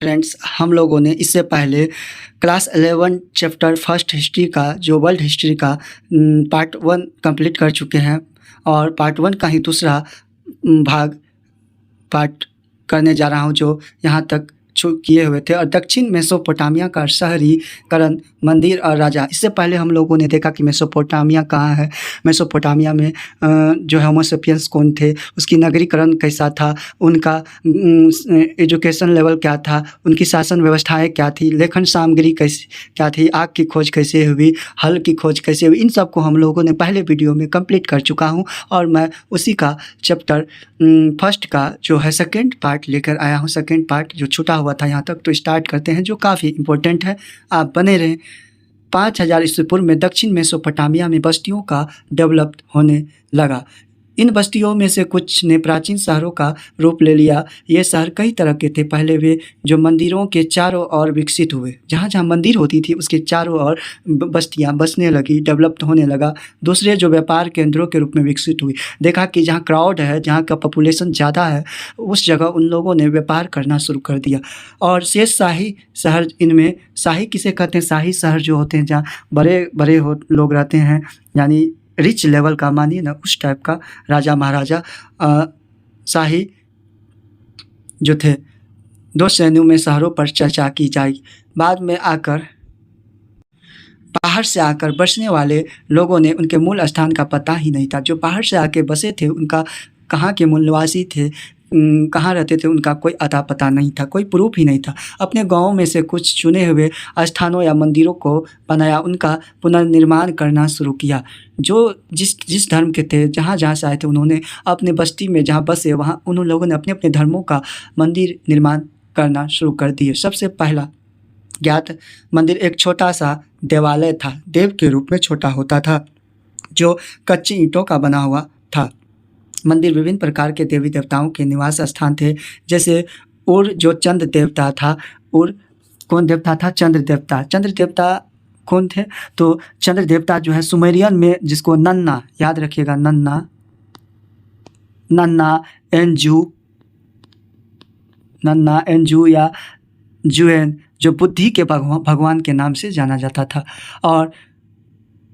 Friends, हम लोगों ने इससे पहले क्लास 11 चैप्टर फर्स्ट हिस्ट्री का जो वर्ल्ड हिस्ट्री का पार्ट 1 कंप्लीट कर चुके हैं और पार्ट 1 का ही दूसरा भाग पार्ट करने जा रहा हूं, जो यहाँ तक किए हुए थे। और दक्षिण मेसोपोटामिया का शहरीकरण, मंदिर और राजा। इससे पहले हम लोगों ने देखा कि मेसोपोटामिया कहाँ है, मेसोपोटामिया में जो होमो सेपियंस कौन थे, उसकी नगरीकरण कैसा था, उनका एजुकेशन लेवल क्या था, उनकी शासन व्यवस्थाएं क्या थी, लेखन सामग्री कैसी क्या थी, आग की खोज कैसे हुई, हल की खोज कैसे हुई। इन सब को हम लोगों ने पहले वीडियो में कंप्लीट कर चुका हूँ और मैं उसी का चैप्टर फर्स्ट का जो है सेकेंड पार्ट लेकर आया हूँ। सेकेंड पार्ट जो छूटा हुआ था यहाँ तक, तो स्टार्ट करते हैं, जो काफ़ी इंपॉर्टेंट है। आप बने रहें। 5000 ईस्वी पूर्व में दक्षिण मेसोपोटामिया में बस्तियों का डेवलप होने लगा। इन बस्तियों में से कुछ ने प्राचीन शहरों का रूप ले लिया। ये शहर कई तरह के थे। पहले वे जो मंदिरों के चारों ओर विकसित हुए, जहाँ जहाँ मंदिर होती थी उसके चारों ओर बस्तियाँ बसने लगी, डेवलप होने लगा। दूसरे जो व्यापार केंद्रों के रूप में विकसित हुई। देखा कि जहाँ क्राउड है, जहाँ का पॉपुलेशन ज़्यादा है, उस जगह उन लोगों ने व्यापार करना शुरू कर दिया। और शेष शाही शहर, इनमें शाही किसे कहते हैं, शाही शहर जो होते हैं जहाँ बड़े बड़े लोग रहते हैं, यानी रिच लेवल का, मानिए ना, उस टाइप का, राजा महाराजा शाही जो थे। दो श्रेणियों में शहरों पर चर्चा की जाएगी। बाद में आकर बाहर से आकर बसने वाले लोगों ने उनके मूल स्थान का पता ही नहीं था। जो बाहर से आके बसे थे, उनका कहाँ के मूल निवासी थे, कहाँ रहते थे, उनका कोई अता पता नहीं था, कोई प्रूफ ही नहीं था। अपने गाँव में से कुछ चुने हुए स्थानों या मंदिरों को बनाया, उनका पुनर्निर्माण करना शुरू किया। जो जिस धर्म के थे, जहाँ जहाँ से आए थे, उन्होंने अपने बस्ती में जहाँ बसे, वहाँ उन लोगों ने अपने अपने धर्मों का मंदिर निर्माण करना शुरू कर दिए। सबसे पहला ज्ञात मंदिर एक छोटा सा देवालय था। देव के रूप में छोटा होता था, जो कच्ची ईंटों का बना हुआ था। मंदिर विभिन्न प्रकार के देवी देवताओं के निवास स्थान थे, जैसे उर जो चंद्र देवता था। उर कौन देवता था? चंद्र देवता। चंद्र देवता कौन थे? तो चंद्र देवता जो है सुमेरियन में, जिसको नन्ना, याद रखिएगा, नन्ना, नन्ना एंजू या जुएन, जो बुद्धि के भगवान के नाम से जाना जाता था। और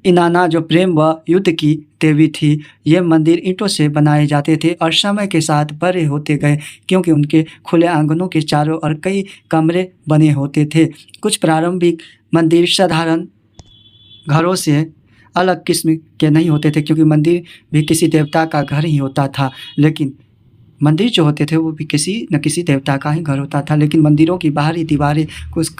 इनाना जो प्रेम व युद्ध की देवी थी। ये मंदिर ईंटों से बनाए जाते थे और समय के साथ बड़े होते गए, क्योंकि उनके खुले आंगनों के चारों ओर कई कमरे बने होते थे। कुछ प्रारंभिक मंदिर साधारण घरों से अलग किस्म के नहीं होते थे, क्योंकि मंदिर भी किसी देवता का घर ही होता था। लेकिन मंदिर जो होते थे वो भी किसी न किसी देवता का ही घर होता था। लेकिन मंदिरों की बाहरी दीवारें कुछ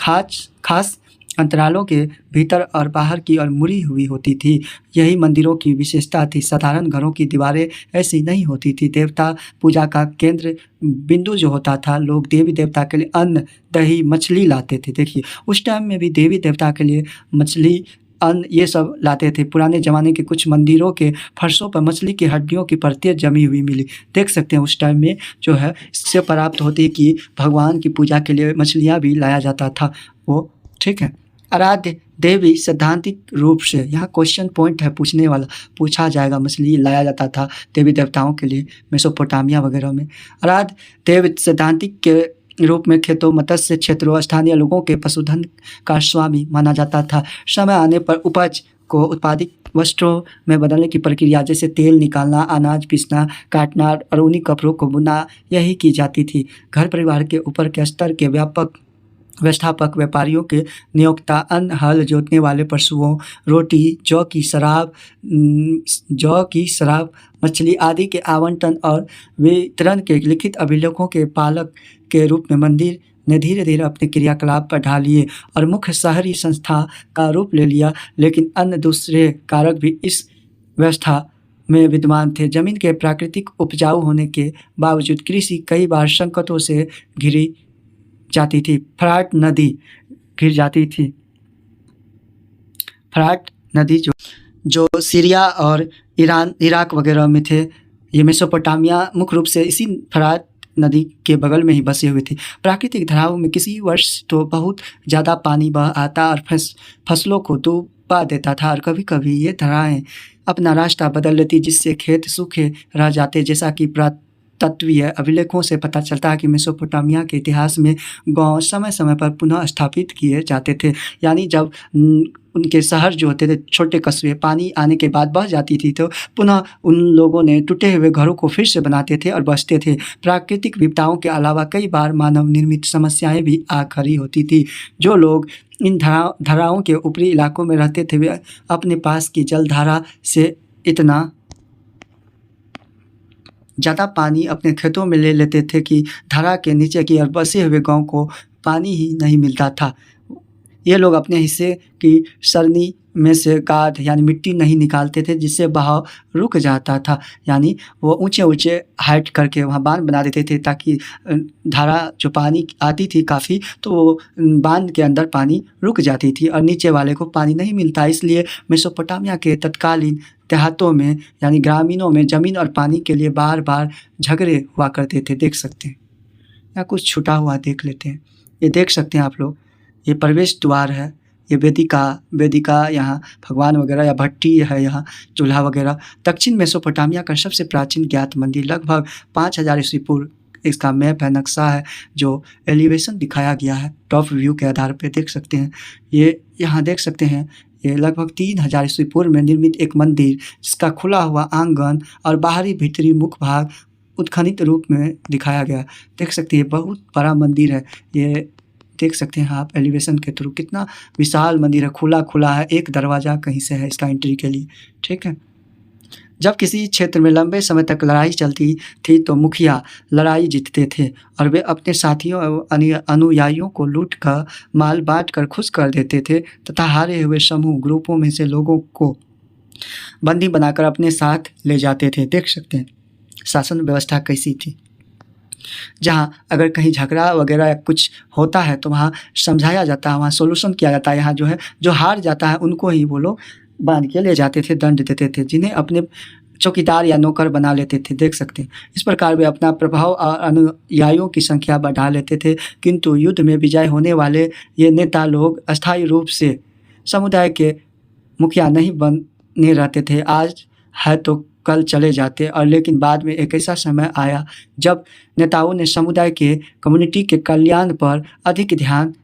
खास अंतरालों के भीतर और बाहर की ओर मुड़ी हुई होती थी। यही मंदिरों की विशेषता थी। साधारण घरों की दीवारें ऐसी नहीं होती थी। देवता पूजा का केंद्र बिंदु जो होता था, लोग देवी देवता के लिए अन्न, दही, मछली लाते थे। देखिए, उस टाइम में भी देवी देवता के लिए मछली, अन्न, ये सब लाते थे। पुराने ज़माने के कुछ मंदिरों के फर्शों पर मछली की हड्डियों की परतें जमी हुई मिली। देख सकते हैं उस टाइम में जो है, इससे प्राप्त होती कि भगवान की पूजा के लिए मछलियाँ भी लाया जाता था वो, ठीक है। आराध्य देवी सैद्धांतिक रूप से, यहाँ क्वेश्चन पॉइंट है पूछने वाला, पूछा जाएगा, मछली लाया जाता था देवी देवताओं के लिए मेसोपोटामिया वगैरह में। आराध्य देव सैद्धांतिक के रूप में खेतों, मत्स्य क्षेत्रों, स्थानीय लोगों के पशुधन का स्वामी माना जाता था। समय आने पर उपज को उत्पादित वस्त्रों में बदलने की प्रक्रिया, जैसे तेल निकालना, अनाज पीसना, काटना और ऊनी कपड़ों को बुनना, यही की जाती थी। घर परिवार के ऊपर के स्तर के व्यापक व्यवस्थापक, व्यापारियों के नियोक्ता, अन्न, हल जोतने वाले पशुओं, रोटी, जौ की शराब, मछली आदि के आवंटन और वितरण के लिखित अभिलेखों के पालक के रूप में मंदिर ने धीरे धीरे अपने क्रियाकलाप पर ढाल लिए और मुख्य शहरी संस्था का रूप ले लिया। लेकिन अन्य दूसरे कारक भी इस व्यवस्था में विद्यमान थे। जमीन के प्राकृतिक उपजाऊ होने के बावजूद कृषि कई बार संकटों से घिरी जाती थी। फराट नदी घिर जाती थी। फराट नदी जो सीरिया और ईरान, इराक वगैरह में थे। ये मेसोपोटामिया मुख्य रूप से इसी फरात नदी के बगल में ही बसे हुए थे। प्राकृतिक धाराओं में किसी वर्ष तो बहुत ज़्यादा पानी बह आता और फसलों को डूबा देता था, और कभी कभी ये धाराएं अपना रास्ता बदल लेती, जिससे खेत सूखे रह जाते। जैसा कि पुरातत्वीय अभिलेखों से पता चलता है कि मेसोपोटामिया के इतिहास में गांव समय समय पर पुनः स्थापित किए जाते थे। यानी जब उनके शहर जो होते थे, छोटे कस्बे, पानी आने के बाद बह जाती थी तो पुनः उन लोगों ने टूटे हुए घरों को फिर से बनाते थे और बसते थे। प्राकृतिक विपदाओं के अलावा कई बार मानव निर्मित समस्याएं भी आ खड़ी होती थी। जो लोग इन धराओं के ऊपरी इलाकों में रहते थे वे अपने पास की जलधारा से इतना ज़्यादा पानी अपने खेतों में ले लेते थे कि धरा के नीचे की ओर बसे हुए गाँव को पानी ही नहीं मिलता था। ये लोग अपने हिस्से की सरनी में से गाद यानी मिट्टी नहीं निकालते थे, जिससे बहाव रुक जाता था। यानी वो ऊंचे हाइट करके वहाँ बांध बना देते थे ताकि धारा जो पानी आती थी काफ़ी, तो वो बांध के अंदर पानी रुक जाती थी और नीचे वाले को पानी नहीं मिलता। इसलिए मेसोपोटामिया के तत्कालीन देहातों में यानी ग्रामीणों में ज़मीन और पानी के लिए बार बार झगड़े हुआ करते थे। देख सकते हैं या कुछ छुटा हुआ देख लेते हैं। ये देख सकते हैं आप लोग, ये प्रवेश द्वार है, ये वेदिका यहाँ भगवान वगैरह या भट्टी है, यहाँ चूल्हा वगैरह। दक्षिण मेसोपोटामिया का सबसे प्राचीन ज्ञात मंदिर लगभग 5000 ईस्वी पूर्व, इसका मैप है, नक्शा है जो एलिवेशन दिखाया गया है टॉप व्यू के आधार पे। देख सकते हैं ये यहाँ देख सकते हैं, ये लगभग 3000 ईस्वी पूर्व में निर्मित एक मंदिर जिसका खुला हुआ आंगन और बाहरी भीतरी मुख्य भाग उत्खनित रूप में दिखाया गया। देख सकते हैं बहुत बड़ा मंदिर है ये, देख सकते हैं आप एलिवेशन के थ्रू कितना विशाल मंदिर है, खुला है, एक दरवाज़ा कहीं से है इसका एंट्री के लिए। ठीक है, जब किसी क्षेत्र में लंबे समय तक लड़ाई चलती थी तो मुखिया लड़ाई जीतते थे और वे अपने साथियों एवं अनुयायियों को लूट कर माल बांट कर खुश कर देते थे तथा हारे हुए समूह ग्रुपों में से लोगों को बंदी बनाकर अपने साथ ले जाते थे। देख सकते हैं शासन व्यवस्था कैसी थी, जहाँ अगर कहीं झगड़ा वगैरह या कुछ होता है तो वहाँ समझाया जाता है, वहाँ सोल्यूशन किया जाता है। यहाँ जो है जो हार जाता है उनको ही वो लोग बांध के ले जाते थे, दंड देते थे, जिन्हें अपने चौकीदार या नौकर बना लेते थे। देख सकते हैं इस प्रकार वे अपना प्रभाव और अनुयायियों की संख्या बढ़ा लेते थे। किंतु युद्ध में विजय होने वाले ये नेता लोग अस्थायी रूप से समुदाय के मुखिया नहीं बने रहते थे। आज है तो कल चले जाते, और लेकिन बाद में एक ऐसा समय आया जब नेताओं ने समुदाय के कम्युनिटी के कल्याण पर अधिक ध्यान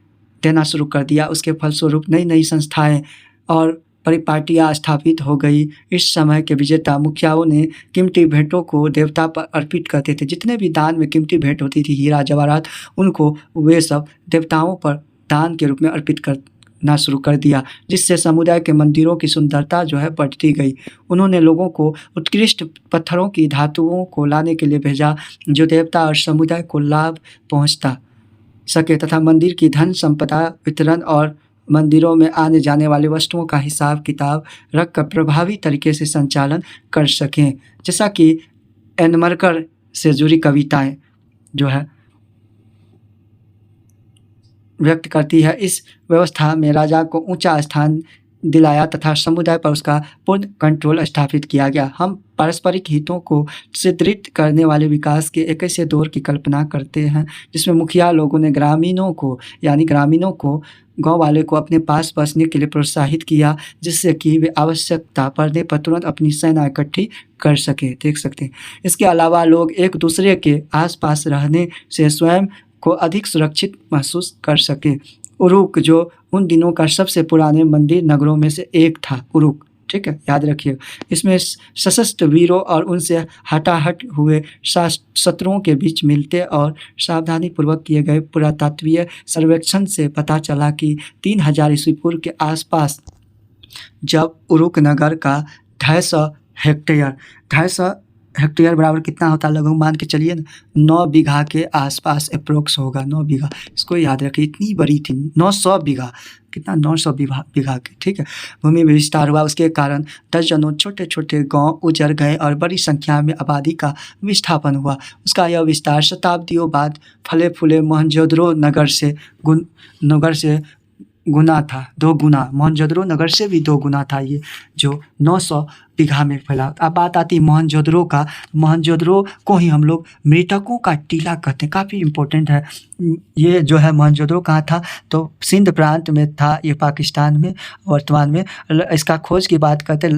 देना शुरू कर दिया। उसके फलस्वरूप नई नई संस्थाएं और परिपाटियाँ स्थापित हो गई। इस समय के विजेता मुखियाओं ने कीमती भेंटों को देवता पर अर्पित करते थे। जितने भी दान में कीमती भेंट होती थी, हीरा जवाहरात, उनको वे सब देवताओं पर दान के रूप में अर्पित करना शुरू कर दिया, जिससे समुदाय के मंदिरों की सुंदरता जो है बढ़ती गई। उन्होंने लोगों को उत्कृष्ट पत्थरों की धातुओं को लाने के लिए भेजा जो देवता और समुदाय को लाभ पहुंचता सके तथा मंदिर की धन संपदा वितरण और मंदिरों में आने जाने वाली वस्तुओं का हिसाब किताब रखकर प्रभावी तरीके से संचालन कर सकें। जैसा कि एनमरकर से जुड़ी कविताएं जो है व्यक्त करती है। इस व्यवस्था में राजा को ऊंचा स्थान दिलाया तथा समुदाय पर उसका पूर्ण कंट्रोल स्थापित किया गया। हम पारस्परिक हितों को सुदृढ़ करने वाले विकास के एक ऐसे दौर की कल्पना करते हैं जिसमें मुखिया लोगों ने ग्रामीणों को गांव वाले को अपने पास बसने के लिए प्रोत्साहित किया, जिससे कि वे आवश्यकता पड़ने पर तुरंत अपनी सेना इकट्ठी कर सके। देख सकते हैं इसके अलावा लोग एक दूसरे के आसपास रहने से स्वयं को अधिक सुरक्षित महसूस कर सके। उरुक जो उन दिनों का सबसे पुराने मंदिर नगरों में से एक था, उरुक, ठीक है, याद रखिए। इसमें सशस्त्र वीरों और उनसे हटाहट हुए शत्रुओं के बीच मिलते और सावधानी पूर्वक किए गए पुरातत्वीय सर्वेक्षण से पता चला कि 3000 ईस्वी पूर्व के आसपास जब उरुक नगर का 250 हेक्टेयर बराबर कितना होता है, लगभग मान के चलिए 9 बीघा के आसपास अप्रोक्स होगा। 9 बीघा, इसको याद रखिए, इतनी बड़ी थी। 900 बीघा, कितना, 900 बीघा के, ठीक है, भूमि में विस्तार हुआ। उसके कारण दर्जनों छोटे छोटे गांव उजड़ गए और बड़ी संख्या में आबादी का विस्थापन हुआ। उसका यह विस्तार शताब्दियों बाद फले फूले मोहनजोदड़ो नगर से गुना था, 2 गुना, मोहनजोदड़ो नगर से भी 2 गुना था ये, जो 900 बीघा में फैला। अब बात आती मोहनजोदड़ो का। मोहनजोदड़ो को ही हम लोग मृतकों का टीला कहते हैं, काफ़ी इम्पोर्टेंट है ये जो है। मोहनजोदड़ो कहाँ था, तो सिंध प्रांत में था ये, पाकिस्तान में वर्तमान में। इसका खोज की बात करते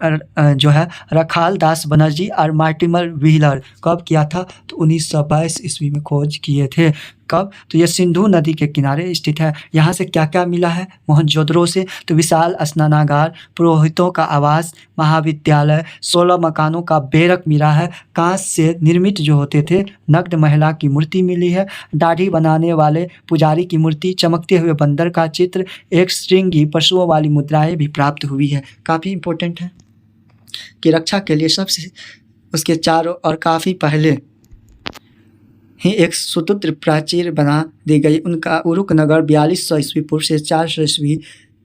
जो है रखाल दास बनर्जी और मार्टिमर व्हीलर कब किया था? तो 1922 ईस्वी में खोज किए थे। कब? तो ये सिंधु नदी के किनारे स्थित है। यहाँ से क्या-क्या मिला है मोहनजोदड़ो से? तो विशाल स्नानागार, पुरोहितों का आवास, महाविद्यालय, 16 मकानों का बेरक मिला है, काँच से निर्मित जो होते थे नग्न महिला की मूर्ति मिली है, दाढ़ी बनाने वाले पुजारी की मूर्ति, चमकते हुए बंदर का चित्र, एक श्रृंगी पशुओं वाली मुद्राएँ भी प्राप्त हुई है। काफ़ी इम्पोर्टेंट है कि रक्षा के लिए सबसे उसके चारों ओर काफ़ी पहले ही एक सुदृढ़ प्राचीर बना दी गई। उनका उरुक नगर 4200 ईस्वी पूर्व से 400 ईस्वी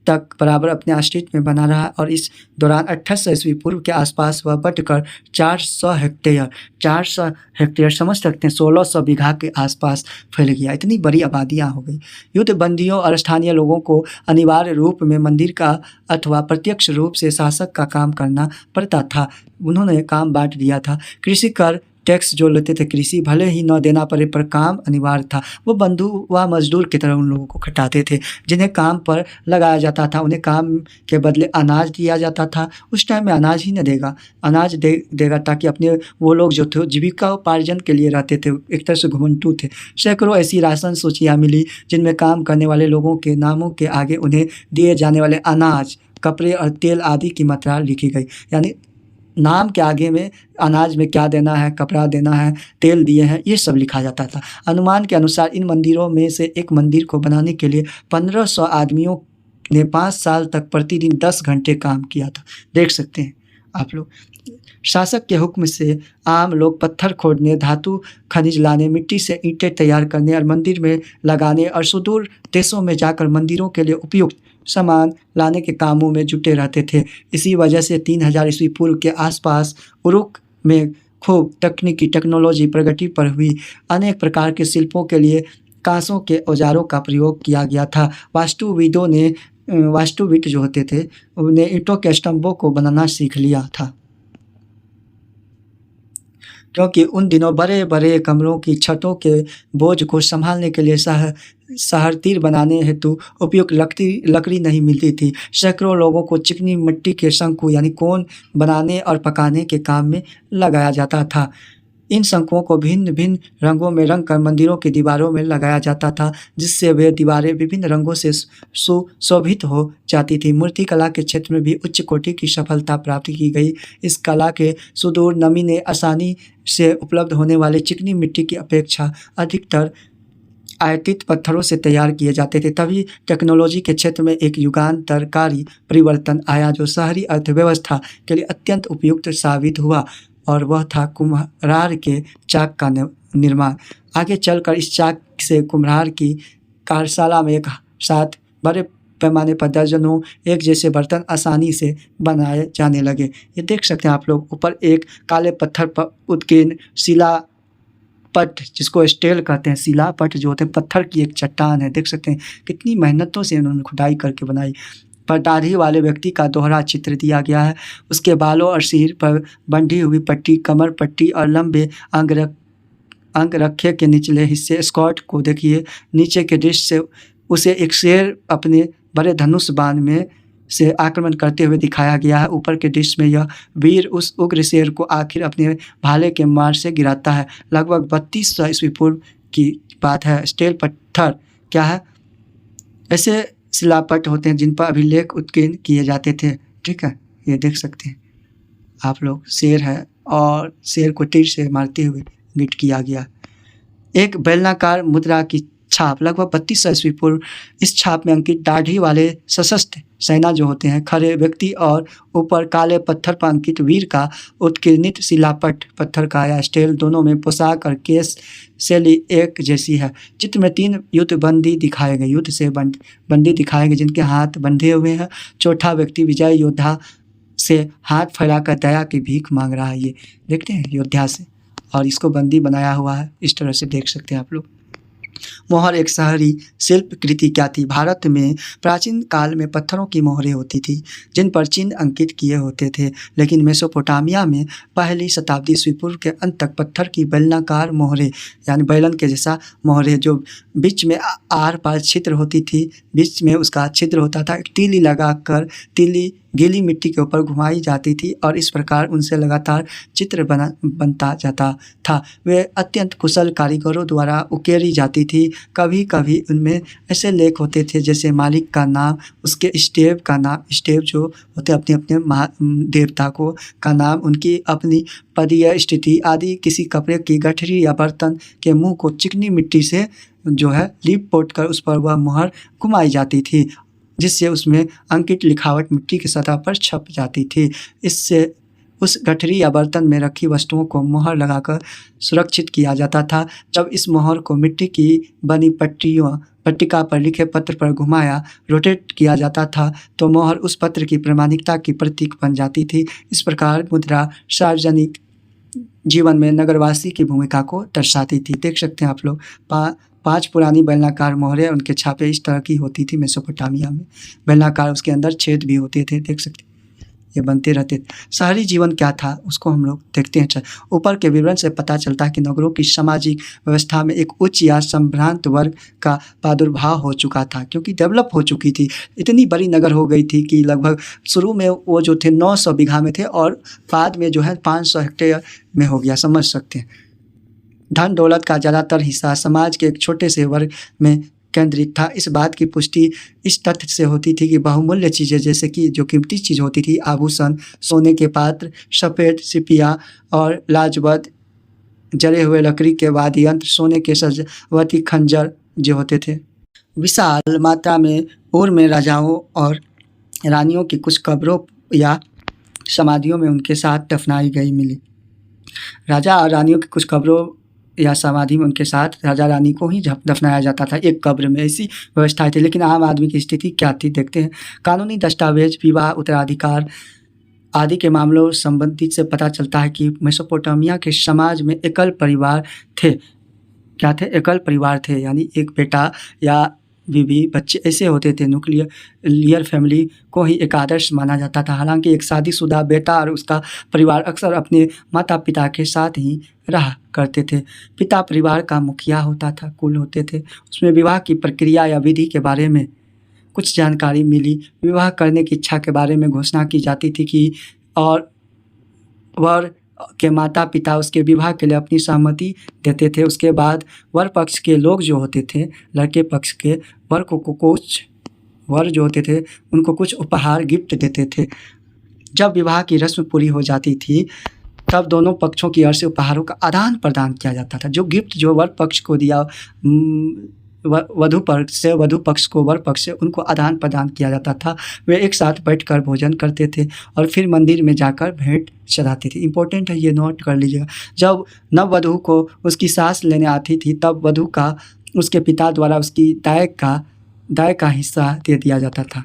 तक बराबर अपने अस्तित्व में बना रहा और इस दौरान 2800 ईस्वी पूर्व के आसपास वह बढ़कर 400 हेक्टेयर समझ सकते हैं 1600 बीघा के आसपास फैल गया। इतनी बड़ी आबादियाँ हो गई। युद्ध बंदियों और स्थानीय लोगों को अनिवार्य रूप में मंदिर का अथवा प्रत्यक्ष रूप से शासक का काम करना पड़ता था। उन्होंने काम बांट दिया था। कृषि कर टैक्स जो लेते थे, कृषि भले ही न देना पड़े पर काम अनिवार्य था। वो बंधु व मजदूर की तरह उन लोगों को खटाते थे जिन्हें काम पर लगाया जाता था। उन्हें काम के बदले अनाज दिया जाता था। उस टाइम में अनाज ही न देगा, अनाज देगा ताकि अपने वो लोग जो थे जीविका उपार्जन के लिए रहते थे, एक तरह से घुमंतु थे। सैकड़ों ऐसी राशन सूचियाँ मिली जिनमें काम करने वाले लोगों के नामों के आगे उन्हें दिए जाने वाले अनाज, कपड़े और तेल आदि की मात्रा लिखी गई। यानी नाम के आगे में अनाज में क्या देना है, कपड़ा देना है, तेल दिए हैं, ये सब लिखा जाता था। अनुमान के अनुसार इन मंदिरों में से एक मंदिर को बनाने के लिए 1500 आदमियों ने 5 साल तक प्रतिदिन 10 घंटे काम किया था। देख सकते हैं आप लोग। शासक के हुक्म से आम लोग पत्थर खोदने, धातु खनिज लाने, मिट्टी से ईंटें तैयार करने और मंदिर में लगाने और सुदूर देशों में जाकर मंदिरों के लिए उपयुक्त सामान लाने के कामों में जुटे रहते थे। इसी वजह से 3000 ईस्वी पूर्व के आसपास उरुक में खूब टेक्नोलॉजी प्रगति पर हुई। अनेक प्रकार के शिल्पों के लिए कांसों के औजारों का प्रयोग किया गया था। वास्तुविद जो होते थे उन्हें ईंटों के स्तंभों को बनाना सीख लिया था, क्योंकि उन दिनों बड़े बड़े कमरों की छतों के बोझ को संभालने के लिए सहरतीर बनाने हेतु उपयुक्त लकड़ी नहीं मिलती थी। सैकड़ों लोगों को चिकनी मिट्टी के शंकु यानी कोन बनाने और पकाने के काम में लगाया जाता था। इन शंकुओं को भिन्न भिन्न रंगों में रंग कर मंदिरों की दीवारों में लगाया जाता था, जिससे वे दीवारें विभिन्न रंगों से सुशोभित हो जाती थी। मूर्ति कला के क्षेत्र में भी उच्च कोटि की सफलता प्राप्त की गई। इस कला के सुदूर नमी ने आसानी से उपलब्ध होने वाले चिकनी मिट्टी की अपेक्षा अधिकतर आयातित पत्थरों से तैयार किए जाते थे। तभी टेक्नोलॉजी के क्षेत्र में एक युगांतरकारी परिवर्तन आया जो शहरी अर्थव्यवस्था के लिए अत्यंत उपयुक्त साबित हुआ, और वह था कुम्हार के चाक का निर्माण। आगे चलकर इस चाक से कुम्हार की कार्यशाला में एक साथ बड़े पैमाने पर दर्जनों एक जैसे बर्तन आसानी से बनाए जाने लगे। ये देख सकते हैं आप लोग। ऊपर एक काले पत्थर पर उत्कीर्ण शिलापट, जिसको स्टेल कहते हैं, शिलापट जो होते हैं पत्थर की एक चट्टान है। देख सकते हैं कितनी मेहनतों से उन्होंने खुदाई करके बनाई। पर दाढ़ी वाले व्यक्ति का दोहरा चित्र दिया गया है। उसके बालों और सिर पर बंधी हुई पट्टी, कमर पट्टी और लंबे अंगरखे के निचले हिस्से स्कर्ट को देखिए। नीचे के दृश्य से उसे एक शेर अपने बड़े धनुष बाण में से आक्रमण करते हुए दिखाया गया है। ऊपर के दृश्य में यह वीर उस उग्र शेर को आखिर अपने भाले के मार से गिराता है। लगभग 3200 ईस्वी पूर्व की बात है। स्टेल पत्थर क्या है? ऐसे शिलापट होते हैं जिन पर अभिलेख उत्कीर्ण किए जाते थे। ठीक है, ये देख सकते हैं आप लोग। शेर है और शेर को तीर से मारते हुए गिट किया गया। एक बेलनाकार मुद्रा की छाप लगभग 3200 ईस्वी पूर्व। इस छाप में अंकित दाढ़ी वाले सशस्त्र सेना जो होते हैं, खड़े व्यक्ति और ऊपर काले पत्थर पर अंकित वीर का उत्कीर्णित शिलापट पत्थर का या स्टेल, दोनों में पोशाक और केस शैली एक जैसी है। चित्र में 3 युद्धबंदी दिखाए गए, युद्ध से बंदी दिखाए गए जिनके हाथ बंधे हुए हैं। चौथा व्यक्ति विजय योद्धा से हाथ फैलाकर दया की भीख मांग रहा है। ये देखते हैं योद्धा से, और इसको बंदी बनाया हुआ है। इस तरह से देख सकते हैं आप लोग। मोहर एक शहरी शिल्प कृति क्या थी? भारत में प्राचीन काल में पत्थरों की मोहरें होती थी जिन पर चिन्ह अंकित किए होते थे, लेकिन मेसोपोटामिया में पहली शताब्दी ईस्वी पूर्व के अंत तक पत्थर की बेलनाकार मोहरें यानी बैलन के जैसा मोहरें जो बीच में आर पार छिद्र होती थी, बीच में उसका छिद्र होता था। तीली लगाकर तीली गीली मिट्टी के ऊपर घुमाई जाती थी और इस प्रकार उनसे लगातार चित्र बनता जाता था। वे अत्यंत कुशल कारीगरों द्वारा उकेरी जाती थी। कभी कभी उनमें ऐसे लेख होते थे जैसे मालिक का नाम, उसके स्टेव का नाम, स्टेव जो होते अपने अपने देवता को का नाम, उनकी अपनी पदीय स्थिति आदि, किसी कपड़े की गठरी या बर्तन के मुंह को चिकनी मिट्टी से जो है लीप पोत कर उस पर वह मुहर घुमाई जाती थी, जिससे उसमें अंकित लिखावट मिट्टी की सतह पर छप जाती थी। इससे उस गठरी या बर्तन में रखी वस्तुओं को मुहर लगाकर सुरक्षित किया जाता था। जब इस मुहर को मिट्टी की बनी पट्टिका पर लिखे पत्र पर घुमाया, रोटेट किया जाता था, तो मुहर उस पत्र की प्रामाणिकता की प्रतीक बन जाती थी। इस प्रकार मुद्रा सार्वजनिक जीवन में नगरवासी की भूमिका को दर्शाती थी। देख सकते हैं आप लोग 5 पुरानी बेलनाकार मोहरें, उनके छापे इस तरह की होती थी मेसोपोटामिया में। बेलनाकार, उसके अंदर छेद भी होते थे, देख सकते हैं, ये बनते रहते थे। शहरी जीवन क्या था उसको हम लोग देखते हैं। ऊपर के विवरण से पता चलता है कि नगरों की सामाजिक व्यवस्था में एक उच्च या संभ्रांत वर्ग का प्रादुर्भाव हो चुका था, क्योंकि डेवलप हो चुकी थी। इतनी बड़ी नगर हो गई थी कि लगभग शुरू में वो जो थे 900 बीघा में थे और बाद में जो है 500 हेक्टेयर में हो गया, समझ सकते हैं। धन दौलत का ज़्यादातर हिस्सा समाज के एक छोटे से वर्ग में केंद्रित था। इस बात की पुष्टि इस तथ्य से होती थी कि बहुमूल्य चीज़ें, जैसे कि जो कीमती चीज़ होती थी, आभूषण, सोने के पात्र, सफ़ेद सिपियाँ और लाजवंत जले हुए लकड़ी के वाद्य यंत्र, सोने के सजावटी खंजर जो होते थे, विशाल मात्रा में पूर्व में राजाओं और रानियों की कुछ कब्रों या समाधियों में उनके साथ दफनाई गई मिली। राजा और रानियों की कुछ कब्रों या समाधि में उनके साथ राजा रानी को ही दफनाया जाता था एक कब्र में, ऐसी व्यवस्था थी। लेकिन आम आदमी की स्थिति क्या थी देखते हैं। कानूनी दस्तावेज, विवाह, उत्तराधिकार आदि के मामलों संबंधित से पता चलता है कि मेसोपोटामिया के समाज में एकल परिवार थे। क्या थे? एकल परिवार थे, यानी एक बेटा या बीवी, बच्चे ऐसे होते थे। न्यूक्लियर फैमिली को ही एक आदर्श माना जाता था। हालांकि एक शादीशुदा बेटा और उसका परिवार अक्सर अपने माता पिता के साथ ही रहा करते थे। पिता परिवार का मुखिया होता था, कुल होते थे। उसमें विवाह की प्रक्रिया या विधि के बारे में कुछ जानकारी मिली। विवाह करने की इच्छा के बारे में घोषणा की जाती थी कि और वर के माता पिता उसके विवाह के लिए अपनी सहमति देते थे। उसके बाद वर पक्ष के लोग जो होते थे, लड़के पक्ष के वर को कुछ वर जो होते थे उनको कुछ उपहार गिफ्ट देते थे। जब विवाह की रस्म पूरी हो जाती थी तब दोनों पक्षों की ओर से उपहारों का आदान प्रदान किया जाता था। जो गिफ्ट जो वर पक्ष को दिया वधु पक्ष को वर पक्ष से उनको आदान प्रदान किया जाता था। वे एक साथ बैठकर भोजन करते थे और फिर मंदिर में जाकर भेंट चढ़ाते थे। इम्पोर्टेंट है, ये नोट कर लीजिएगा। जब नववधु को उसकी सास लेने आती थी तब वधु का उसके पिता द्वारा उसकी दाय का हिस्सा दे दिया जाता था,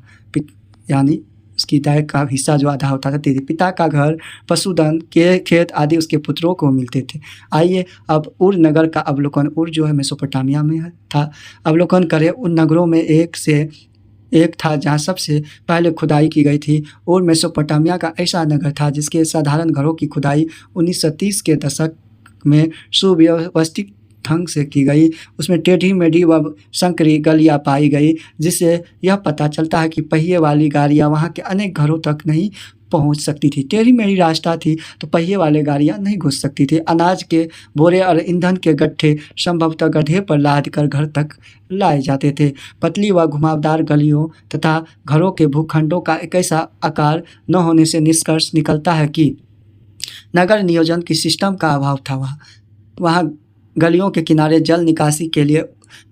यानी उसकी दाय का हिस्सा जो आधा होता था दे दी। पिता का घर, पशुधन के खेत आदि उसके पुत्रों को मिलते थे। आइए अब उर नगर का अवलोकन, उर जो है मेसोपोटामिया में था, अवलोकन करें। उन नगरों में एक से एक था जहाँ सबसे पहले खुदाई की गई थी। उर मेसोपोटामिया का ऐसा नगर था जिसके साधारण घरों की खुदाई 1930 के दशक में सुव्यवस्थित ढंग से की गई। उसमें टेढ़ी मेढ़ी व संकरी गलियां पाई गई, जिससे यह पता चलता है कि पहिए वाली गाड़ियां वहां के अनेक घरों तक नहीं पहुंच सकती थी। टेढ़ी मेढ़ी रास्ता थी तो पहिए वाले गाड़ियां नहीं घुस सकती थी। अनाज के बोरे और ईंधन के गट्ठे संभवतः गड्ढे पर लाद कर घर तक लाए जाते थे। पतली व घुमावदार गलियों तथा घरों के भूखंडों का एक ऐसा आकार न होने से निष्कर्ष निकलता है कि नगर नियोजन की सिस्टम का अभाव था। वहाँ गलियों के किनारे जल निकासी के लिए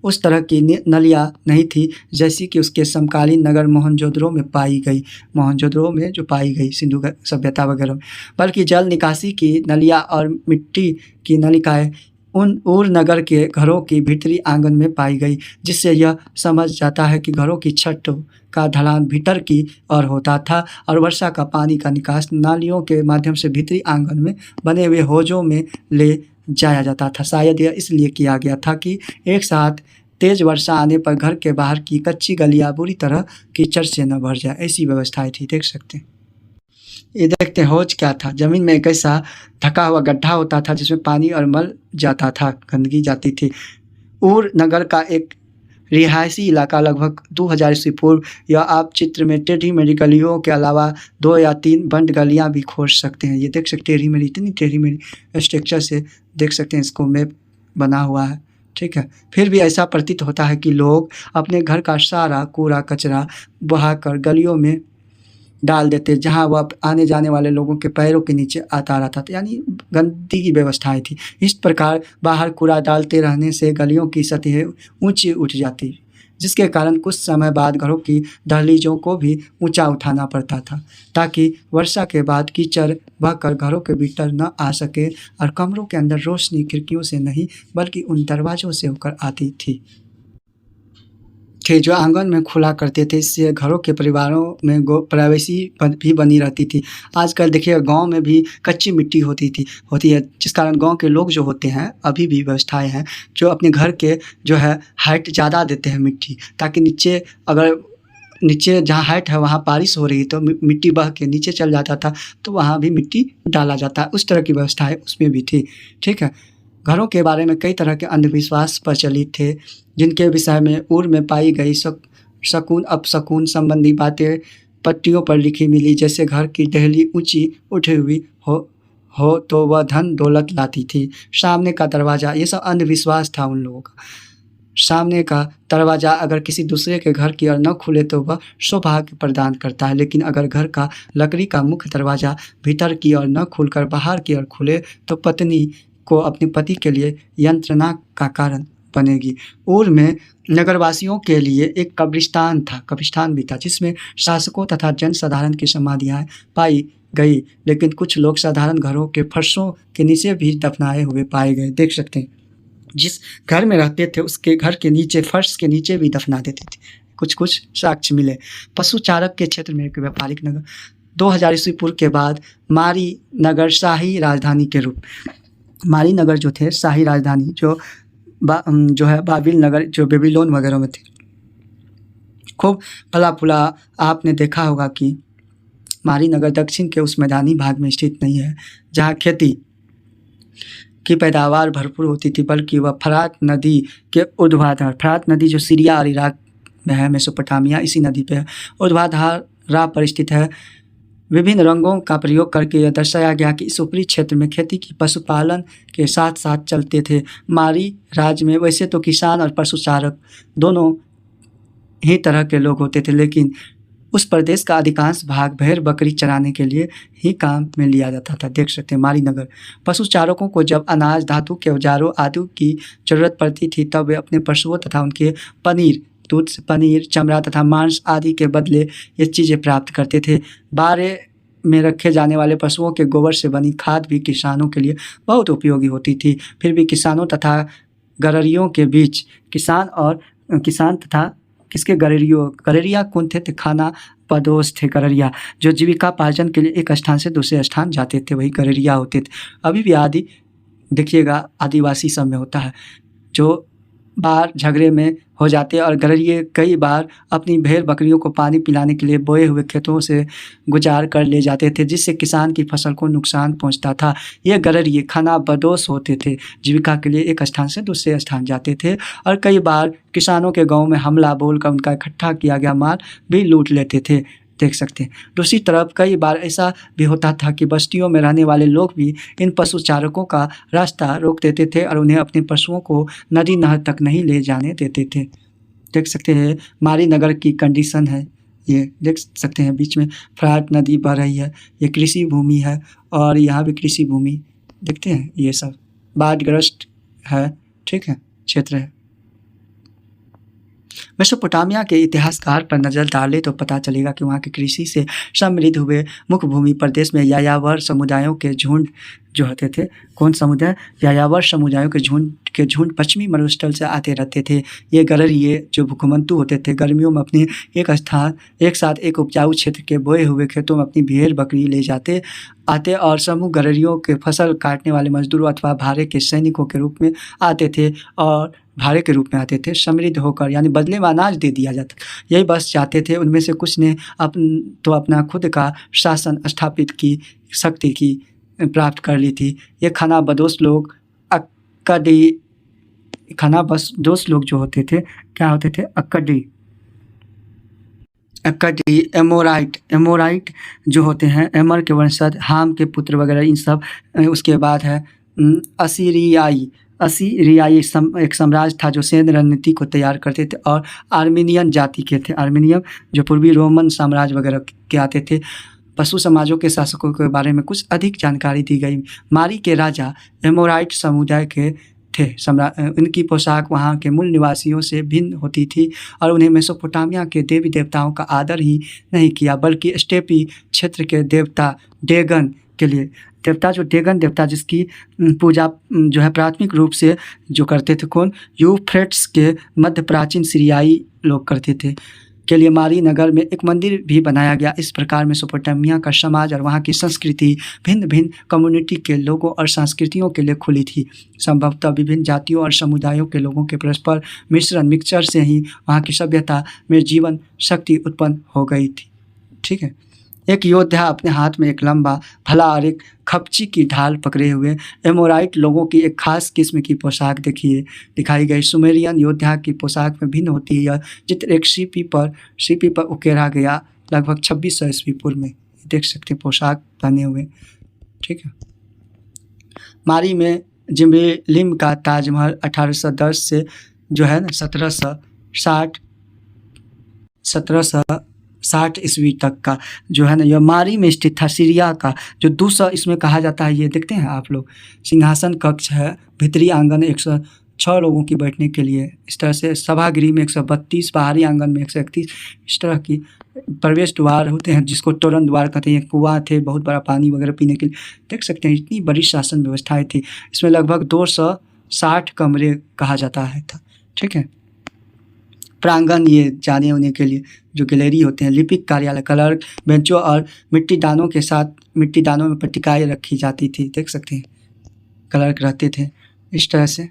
उस तरह की नलियाँ नहीं थी जैसी कि उसके समकालीन नगर मोहनजोदड़ो में जो पाई गई सिंधु सभ्यता वगैरह, बल्कि जल निकासी की नलियाँ और मिट्टी की नलिकाएँ उन उर नगर के घरों की भीतरी आंगन में पाई गई, जिससे यह समझ जाता है कि घरों की छत का ढलान भीतर की ओर होता था और वर्षा का पानी का निकास नालियों के माध्यम से भीतरी आंगन में बने हुए हौजों में ले जाया जाता था। शायद यह इसलिए किया गया था कि एक साथ तेज वर्षा आने पर घर के बाहर की कच्ची गलियां बुरी तरह कीचड़ से न भर जाए, ऐसी व्यवस्थाएं थी। देख सकते हैं, ये देखते हैं हौज क्या था। जमीन में एक ऐसा ढका हुआ गड्ढा होता था जिसमें पानी और मल जाता था, गंदगी जाती थी। उर नगर का एक रिहायशी इलाका लगभग 2000 ईस्वी पूर्व, या आप चित्र में टेढ़ी मेढ़ी गलियों के अलावा 2 या 3 बंद गलियां भी खोज सकते हैं। ये देख सकते हैं टेढ़ी मेढ़ी, इतनी टेढ़ी मेढ़ी स्ट्रक्चर से देख सकते हैं इसको मैप बना हुआ है, ठीक है। फिर भी ऐसा प्रतीत होता है कि लोग अपने घर का सारा कूड़ा कचरा बहाकर गलियों में डाल देते, जहाँ वह आने जाने वाले लोगों के पैरों के नीचे आता रहता था, यानी गंदगी की व्यवस्थाएं थी। इस प्रकार बाहर कूड़ा डालते रहने से गलियों की सतहें ऊंची उठ जाती, जिसके कारण कुछ समय बाद घरों की दहलीजों को भी ऊंचा उठाना पड़ता था, ताकि वर्षा के बाद कीचड़ बहकर घरों के भीतर न आ सके और कमरों के अंदर रोशनी खिड़कियों से नहीं बल्कि उन दरवाज़ों से होकर आती थी, जो आंगन में खुला करते थे। इससे घरों के परिवारों में प्राइवेसी भी बनी रहती थी। आजकल देखिए गांव में भी कच्ची मिट्टी होती है, जिस कारण गांव के लोग जो होते हैं, अभी भी व्यवस्थाएं हैं जो अपने घर के जो है हाइट ज़्यादा देते हैं मिट्टी, ताकि नीचे जहाँ हाइट है वहाँ बारिश हो रही तो मिट्टी बह के नीचे चल जाता था, तो वहाँ भी मिट्टी डाला जाता है। उस तरह की व्यवस्थाएं उसमें भी थी, ठीक है। घरों के बारे में कई तरह के अंधविश्वास प्रचलित थे, जिनके विषय में उर में पाई गई शकुन अपशकुन संबंधी बातें पट्टियों पर लिखी मिली। जैसे घर की देहली ऊंची उठी हुई हो तो वह धन दौलत लाती थी। सामने का दरवाज़ा, ये सब अंधविश्वास था उन लोगों का। सामने का दरवाज़ा अगर किसी दूसरे के घर की ओर न खुले तो वह सौभाग्य प्रदान करता है, लेकिन अगर घर का लकड़ी का मुख्य दरवाज़ा भीतर की ओर न खुलकर बाहर की ओर खुले तो पत्नी को अपने पति के लिए यंत्रणा का कारण बनेगी। ऊर में नगरवासियों के लिए एक कब्रिस्तान भी था, जिसमें शासकों तथा जनसाधारण की समाधियाँ पाई गई, लेकिन कुछ लोग साधारण घरों के फर्शों के नीचे भी दफनाए हुए पाए गए। देख सकते हैं जिस घर में रहते थे उसके घर के नीचे, फर्श के नीचे भी दफना देते थे। कुछ साक्ष्य मिले। पशुचारक के क्षेत्र में एक व्यापारिक नगर 2000 ईस्वी पूर्व के बाद मारी नगर शाही राजधानी के रूप, मारी नगर जो थे शाही राजधानी जो है बाबिल नगर जो बेबीलोन वगैरह में थे, खूब फला फूला। आपने देखा होगा कि मारी नगर दक्षिण के उस मैदानी भाग में स्थित नहीं है जहाँ खेती की पैदावार भरपूर होती थी, बल्कि वह फरात नदी के ऊर्ध्वाधर, फरात नदी जो सीरिया और इराक में है, मेसोपोटामिया, इसी नदी पे है, ऊर्ध्वाधर पर स्थित है। विभिन्न रंगों का प्रयोग करके यह दर्शाया गया कि इस ऊपरी क्षेत्र में खेती की पशुपालन के साथ साथ चलते थे। मारी राज्य में वैसे तो किसान और पशुचारक दोनों ही तरह के लोग होते थे, लेकिन उस प्रदेश का अधिकांश भाग भेड़ बकरी चराने के लिए ही काम में लिया जाता था। देख सकते हैं मारी नगर। पशुचारकों को जब अनाज, धातु के औजारों आदि की जरूरत पड़ती थी तब वे अपने पशुओं तथा उनके दूध से पनीर, चमड़ा तथा मांस आदि के बदले ये चीज़ें प्राप्त करते थे। बारे में रखे जाने वाले पशुओं के गोबर से बनी खाद भी किसानों के लिए बहुत उपयोगी होती थी। फिर भी किसानों तथा गररियों के बीच किसान तथा किसके गररिया कौन थे? खाना पदोस थे गररिया, जो जीविकापार्जन के लिए एक स्थान से दूसरे स्थान जाते थे, वही गररिया होते थे। अभी भी देखिएगा आदिवासी सब में होता है, जो बार झगड़े में हो जाते हैं और गररिये कई बार अपनी भेड़ बकरियों को पानी पिलाने के लिए बोए हुए खेतों से गुजार कर ले जाते थे, जिससे किसान की फसल को नुकसान पहुंचता था। ये गररिये खाना बदोश होते थे, जीविका के लिए एक स्थान से दूसरे स्थान जाते थे और कई बार किसानों के गांव में हमला बोलकर उनका इकट्ठा किया गया माल भी लूट लेते थे। देख सकते हैं। दूसरी तरफ कई बार ऐसा भी होता था कि बस्तियों में रहने वाले लोग भी इन पशुचारकों का रास्ता रोक देते थे और उन्हें अपने पशुओं को नदी नहर तक नहीं ले जाने देते थे। देख सकते हैं मारी नगर की कंडीशन है, ये देख सकते हैं बीच में फरात नदी बह रही है, ये कृषि भूमि है और यहाँ भी कृषि भूमि देखते हैं, ये सब बाढ़ग्रस्त है, ठीक है, क्षेत्र है। मेसोपोटामिया के इतिहासकार पर नज़र डालें तो पता चलेगा कि वहाँ के कृषि से समृद्ध हुए मुख्य भूमि प्रदेश में यायावर समुदायों के झुंड जो होते थे। कौन समुदाय? यायावर समुदायों के झुंड पश्चिमी मरुस्थल से आते रहते थे। ये गररिये जो भूखमंतु होते थे, गर्मियों में अपनी एक साथ एक उपजाऊ क्षेत्र के बोए हुए खेतों में अपनी भेड़ बकरी ले आते और समूह गररियों के फसल काटने वाले मजदूरों अथवा भाड़े के सैनिकों के रूप में आते थे और भाड़े के रूप में आते थे, समृद्ध होकर, यानी बदले में अनाज दे दिया जाता, यही बस चाहते थे। उनमें से कुछ ने अपना खुद का शासन स्थापित की शक्ति की प्राप्त कर ली थी। ये खाना बदोश लोग खानाबदोश दोस्त लोग जो होते थे क्या होते थे, अक्कडी अक्कडी, एमोराइट जो होते हैं, एमर के वंशज, हाम के पुत्र वगैरह इन सब। उसके बाद है असीरियाई एक साम्राज्य था जो सैन्य रणनीति को तैयार करते थे, और आर्मीनियन जाति के थे, आर्मीनियन जो पूर्वी रोमन साम्राज्य वगैरह के आते थे। पशु समाजों के शासकों के बारे में कुछ अधिक जानकारी दी गई। मारी के राजा एमोराइट समुदाय के थे। उनकी पोशाक वहाँ के मूल निवासियों से भिन्न होती थी, और उन्हें मेसोपोटामिया के देवी देवताओं का आदर ही नहीं किया, बल्कि स्टेपी क्षेत्र के देवता डेगन के लिए देवता, जो डेगन देवता जिसकी पूजा जो है प्राथमिक रूप से जो करते थे कौन, यूफ्रेट्स के मध्य प्राचीन सीरियाई लोग करते थे, के लिए मारी नगर में एक मंदिर भी बनाया गया। इस प्रकार मेसोपोटामिया का समाज और वहाँ की संस्कृति भिन्न भिन्न कम्युनिटी के लोगों और संस्कृतियों के लिए खुली थी। संभवतः विभिन्न जातियों और समुदायों के लोगों के परस्पर मिक्सचर से ही वहाँ की सभ्यता में जीवन शक्ति उत्पन्न हो गई थी। ठीक है। एक योद्धा अपने हाथ में एक लंबा भला और एक खपची की ढाल पकड़े हुए एमोराइट लोगों की एक खास किस्म की पोशाक दिखाई गई। सुमेरियन योद्धा की पोशाक में भिन्न होती है। यह चित्र एक सीपी पर उकेरा गया लगभग 2600 ईस्वी पूर्व में, देख सकते हैं पोशाक पहने हुए। ठीक है। मारी में जिब्रेलिम का ताजमहल 1810 से जो है ना 1760 ईस्वी तक का जो है ना, यह मारी में स्थित था। सीरिया का जो दूसरा इसमें कहा जाता है, ये देखते हैं आप लोग, सिंहासन कक्ष है, भीतरी आंगन 106 लोगों की बैठने के लिए, इस तरह से सभागृह में 132, बाहरी आंगन में 131, इस तरह की प्रवेश द्वार होते हैं जिसको तोरण द्वार कहते हैं। कुआं थे, बहुत बड़ा पानी वगैरह पीने के लिए, देख सकते हैं इतनी बड़ी शासन व्यवस्थाएं थी। इसमें लगभग 260 कमरे कहा जाता है था। ठीक है। प्रांगण, ये जाने होने के लिए जो गैलरी होते हैं, लिपिक कार्यालय, क्लर्क बेंचों और मिट्टी दानों में पट्टिकाएँ रखी जाती थी, देख सकते हैं क्लर्क रहते थे इस तरह से।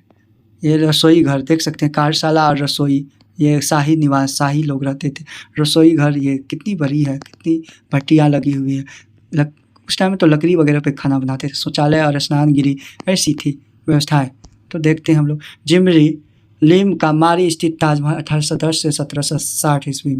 ये रसोई घर देख सकते हैं, कार्यशाला और रसोई, ये शाही निवास, शाही लोग रहते थे। रसोई घर ये कितनी बड़ी है, कितनी भट्टियाँ लगी हुई है। उस टाइम में तो लकड़ी वगैरह पे खाना बनाते थे। शौचालय और स्नान गिरी ऐसी थी व्यवस्थाएँ। तो देखते हैं हम लोग जिमरी लिम का मारी स्थित ताजमहल 1810 से 1760 ईस्वी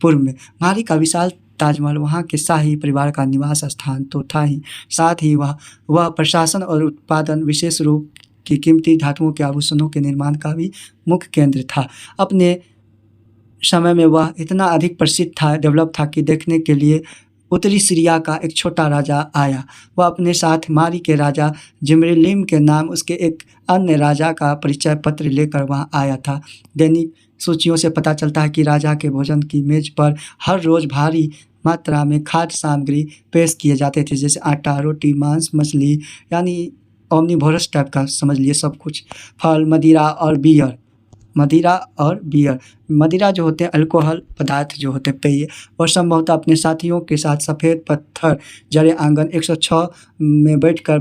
पूर्व में। मारी का विशाल ताजमहल वहाँ के शाही परिवार का निवास स्थान तो था ही, साथ ही वह प्रशासन और उत्पादन, विशेष रूप की कीमती धातुओं के आभूषणों के निर्माण का भी मुख्य केंद्र था। अपने समय में वह इतना अधिक प्रसिद्ध था, डेवलप था कि देखने के लिए उत्तरी सीरिया का एक छोटा राजा आया। वह अपने साथ मारी के राजा जिम्रेलिम के नाम उसके एक अन्य राजा का परिचय पत्र लेकर वहाँ आया था। दैनिक सूचियों से पता चलता है कि राजा के भोजन की मेज पर हर रोज़ भारी मात्रा में खाद्य सामग्री पेश किए जाते थे, जैसे आटा, रोटी, मांस, मछली, यानी ओमनिवोरस टाइप का समझ लिए सब कुछ, फल, मदिरा और बियर। मदिरा जो होते हैं अल्कोहल पदार्थ जो होते हैं पेय, और संभवतः अपने साथियों के साथ सफ़ेद पत्थर जड़े आंगन 106 में बैठकर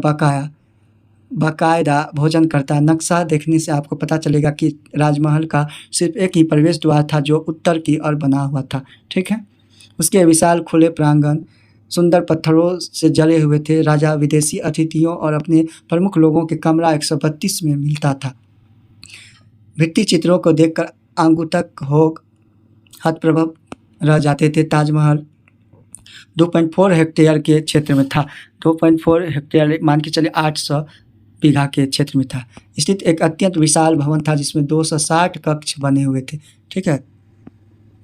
बाकायदा भोजन करता। नक्शा देखने से आपको पता चलेगा कि राजमहल का सिर्फ एक ही प्रवेश द्वार था जो उत्तर की ओर बना हुआ था। ठीक है। उसके विशाल खुले प्रांगण सुंदर पत्थरों से जले हुए थे। राजा विदेशी अतिथियों और अपने प्रमुख लोगों के कमरा 132 में मिलता था। भित्ति चित्रों को देखकर आंगुतक हो हतप्रभ रह जाते थे। ताजमहल 2.4 हेक्टेयर के क्षेत्र में था। 2.4 हेक्टेयर मान के चलिए 800 बीघा के क्षेत्र में था स्थित एक अत्यंत विशाल भवन था जिसमें 260 कक्ष बने हुए थे। ठीक है।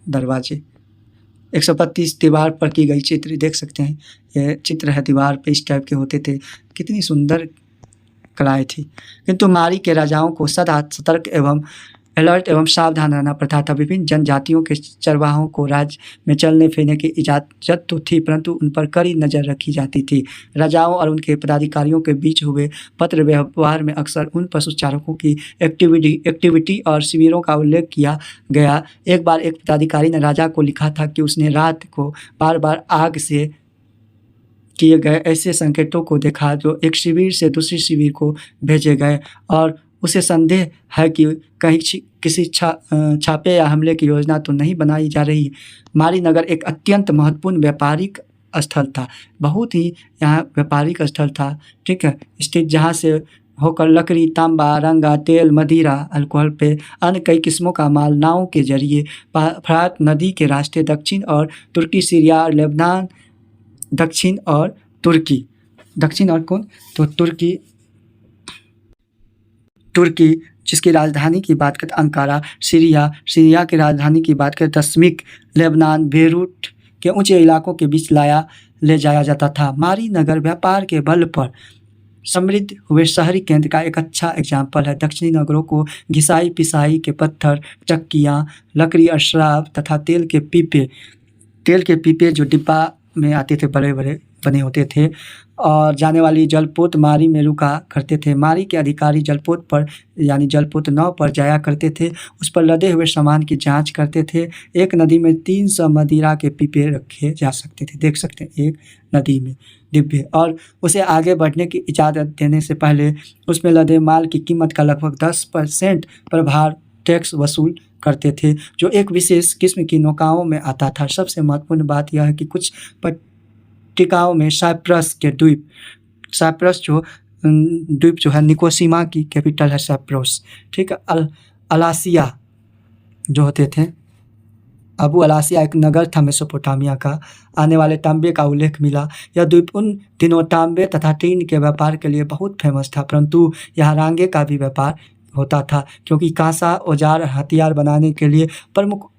दरवाजे 132 दीवार पर की गई चित्र देख सकते हैं। ये चित्र है दीवार पे, इस टाइप के होते थे। कितनी सुंदर कलाएँ थी। किंतु मारी के राजाओं को सदा सतर्क एवं अलर्ट एवं सावधान रहना पड़ता था। विभिन्न जनजातियों के चरवाहों को राज्य में चलने फिरने की इजाज़त तो थी, परंतु उन पर कड़ी नज़र रखी जाती थी। राजाओं और उनके पदाधिकारियों के बीच हुए पत्र व्यवहार में अक्सर उन पशुचारकों की एक्टिविटी और शिविरों का उल्लेख किया गया। एक बार एक पदाधिकारी ने राजा को लिखा था कि उसने रात को बार बार आग से किए गए ऐसे संकेतों को देखा जो एक शिविर से दूसरी शिविर को भेजे गए, और उसे संदेह है कि कहीं किसी छापे या हमले की योजना तो नहीं बनाई जा रही। मारी नगर एक अत्यंत महत्वपूर्ण व्यापारिक स्थल था, बहुत ही यहाँ व्यापारिक स्थल था। ठीक है। स्थित जहाँ से होकर लकड़ी, तांबा, रंगा, तेल, मदिरा, अल्कोहल पे अन्य कई किस्मों का माल नावों के जरिए फ्रात नदी के रास्ते दक्षिण और तुर्की, सीरिया और लेबनान, दक्षिण और तुर्की, दक्षिण और कौन तो तुर्की, तुर्की जिसकी राजधानी की बात करें अंकारा, सीरिया की राजधानी की बात करें दशमिक, लेबनान, बेरूट के ऊंचे इलाकों के बीच ले जाया जाता था। मारी नगर व्यापार के बल पर समृद्ध हुए शहरी केंद्र का एक अच्छा एग्जाम्पल है। दक्षिणी नगरों को घिसाई पिसाई के पत्थर, चक्कियाँ, लकड़ी और शराब तथा तेल के पीपे जो डिब्बा में आते थे, बड़े बड़े बने होते थे, और जाने वाली जलपोत मारी में रुका करते थे। मारी के अधिकारी जलपोत पर यानी जलपोत नाव पर जाया करते थे, उस पर लदे हुए सामान की जांच करते थे। एक नदी में 300 मदिरा के पीपे रखे जा सकते थे, देख सकते हैं, एक नदी में डिब्बे, और उसे आगे बढ़ने की इजाज़त देने से पहले उसमें लदे माल की कीमत का लगभग 10% प्रभार टैक्स वसूल करते थे, जो एक विशेष किस्म की नौकाओं में आता था। सबसे महत्वपूर्ण बात यह है कि कुछ पट्टिकाओं में साइप्रस द्वीप जो है, निकोसिमा की कैपिटल है साइप्रस, ठीक है। अलासिया जो होते थे, अबू अलासिया एक नगर था मेसोपोटामिया का, आने वाले तांबे का उल्लेख मिला। यह द्वीप उन दिनों तांबे तथा टीन के व्यापार के लिए बहुत फेमस था, परंतु यहाँ रांगे का भी व्यापार होता था, क्योंकि कांसा औजार हथियार बनाने के लिए प्रमुख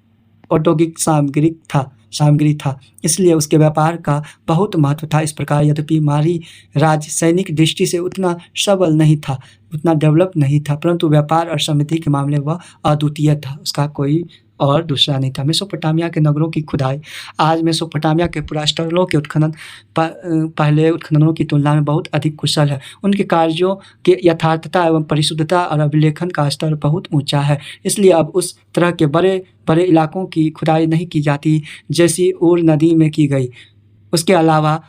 औद्योगिक सामग्री था, इसलिए उसके व्यापार का बहुत महत्व था। इस प्रकार यद्यपि मारी राज्य सैनिक दृष्टि से उतना सबल नहीं था, उतना डेवलप नहीं था, परंतु व्यापार और समृद्धि के मामले वह अद्वितीय था, उसका कोई और दूसरा नहीं था। मेसोपोटामिया के नगरों की खुदाई आज मेसोपोटामिया के पुरास्थलों के उत्खनन पहले उत्खननों की तुलना में बहुत अधिक कुशल है। उनके कार्यों के यथार्थता एवं परिशुद्धता और अभिलेखन का स्तर बहुत ऊंचा है, इसलिए अब उस तरह के बड़े बड़े इलाकों की खुदाई नहीं की जाती जैसी ऊर नदी में की गई। उसके अलावा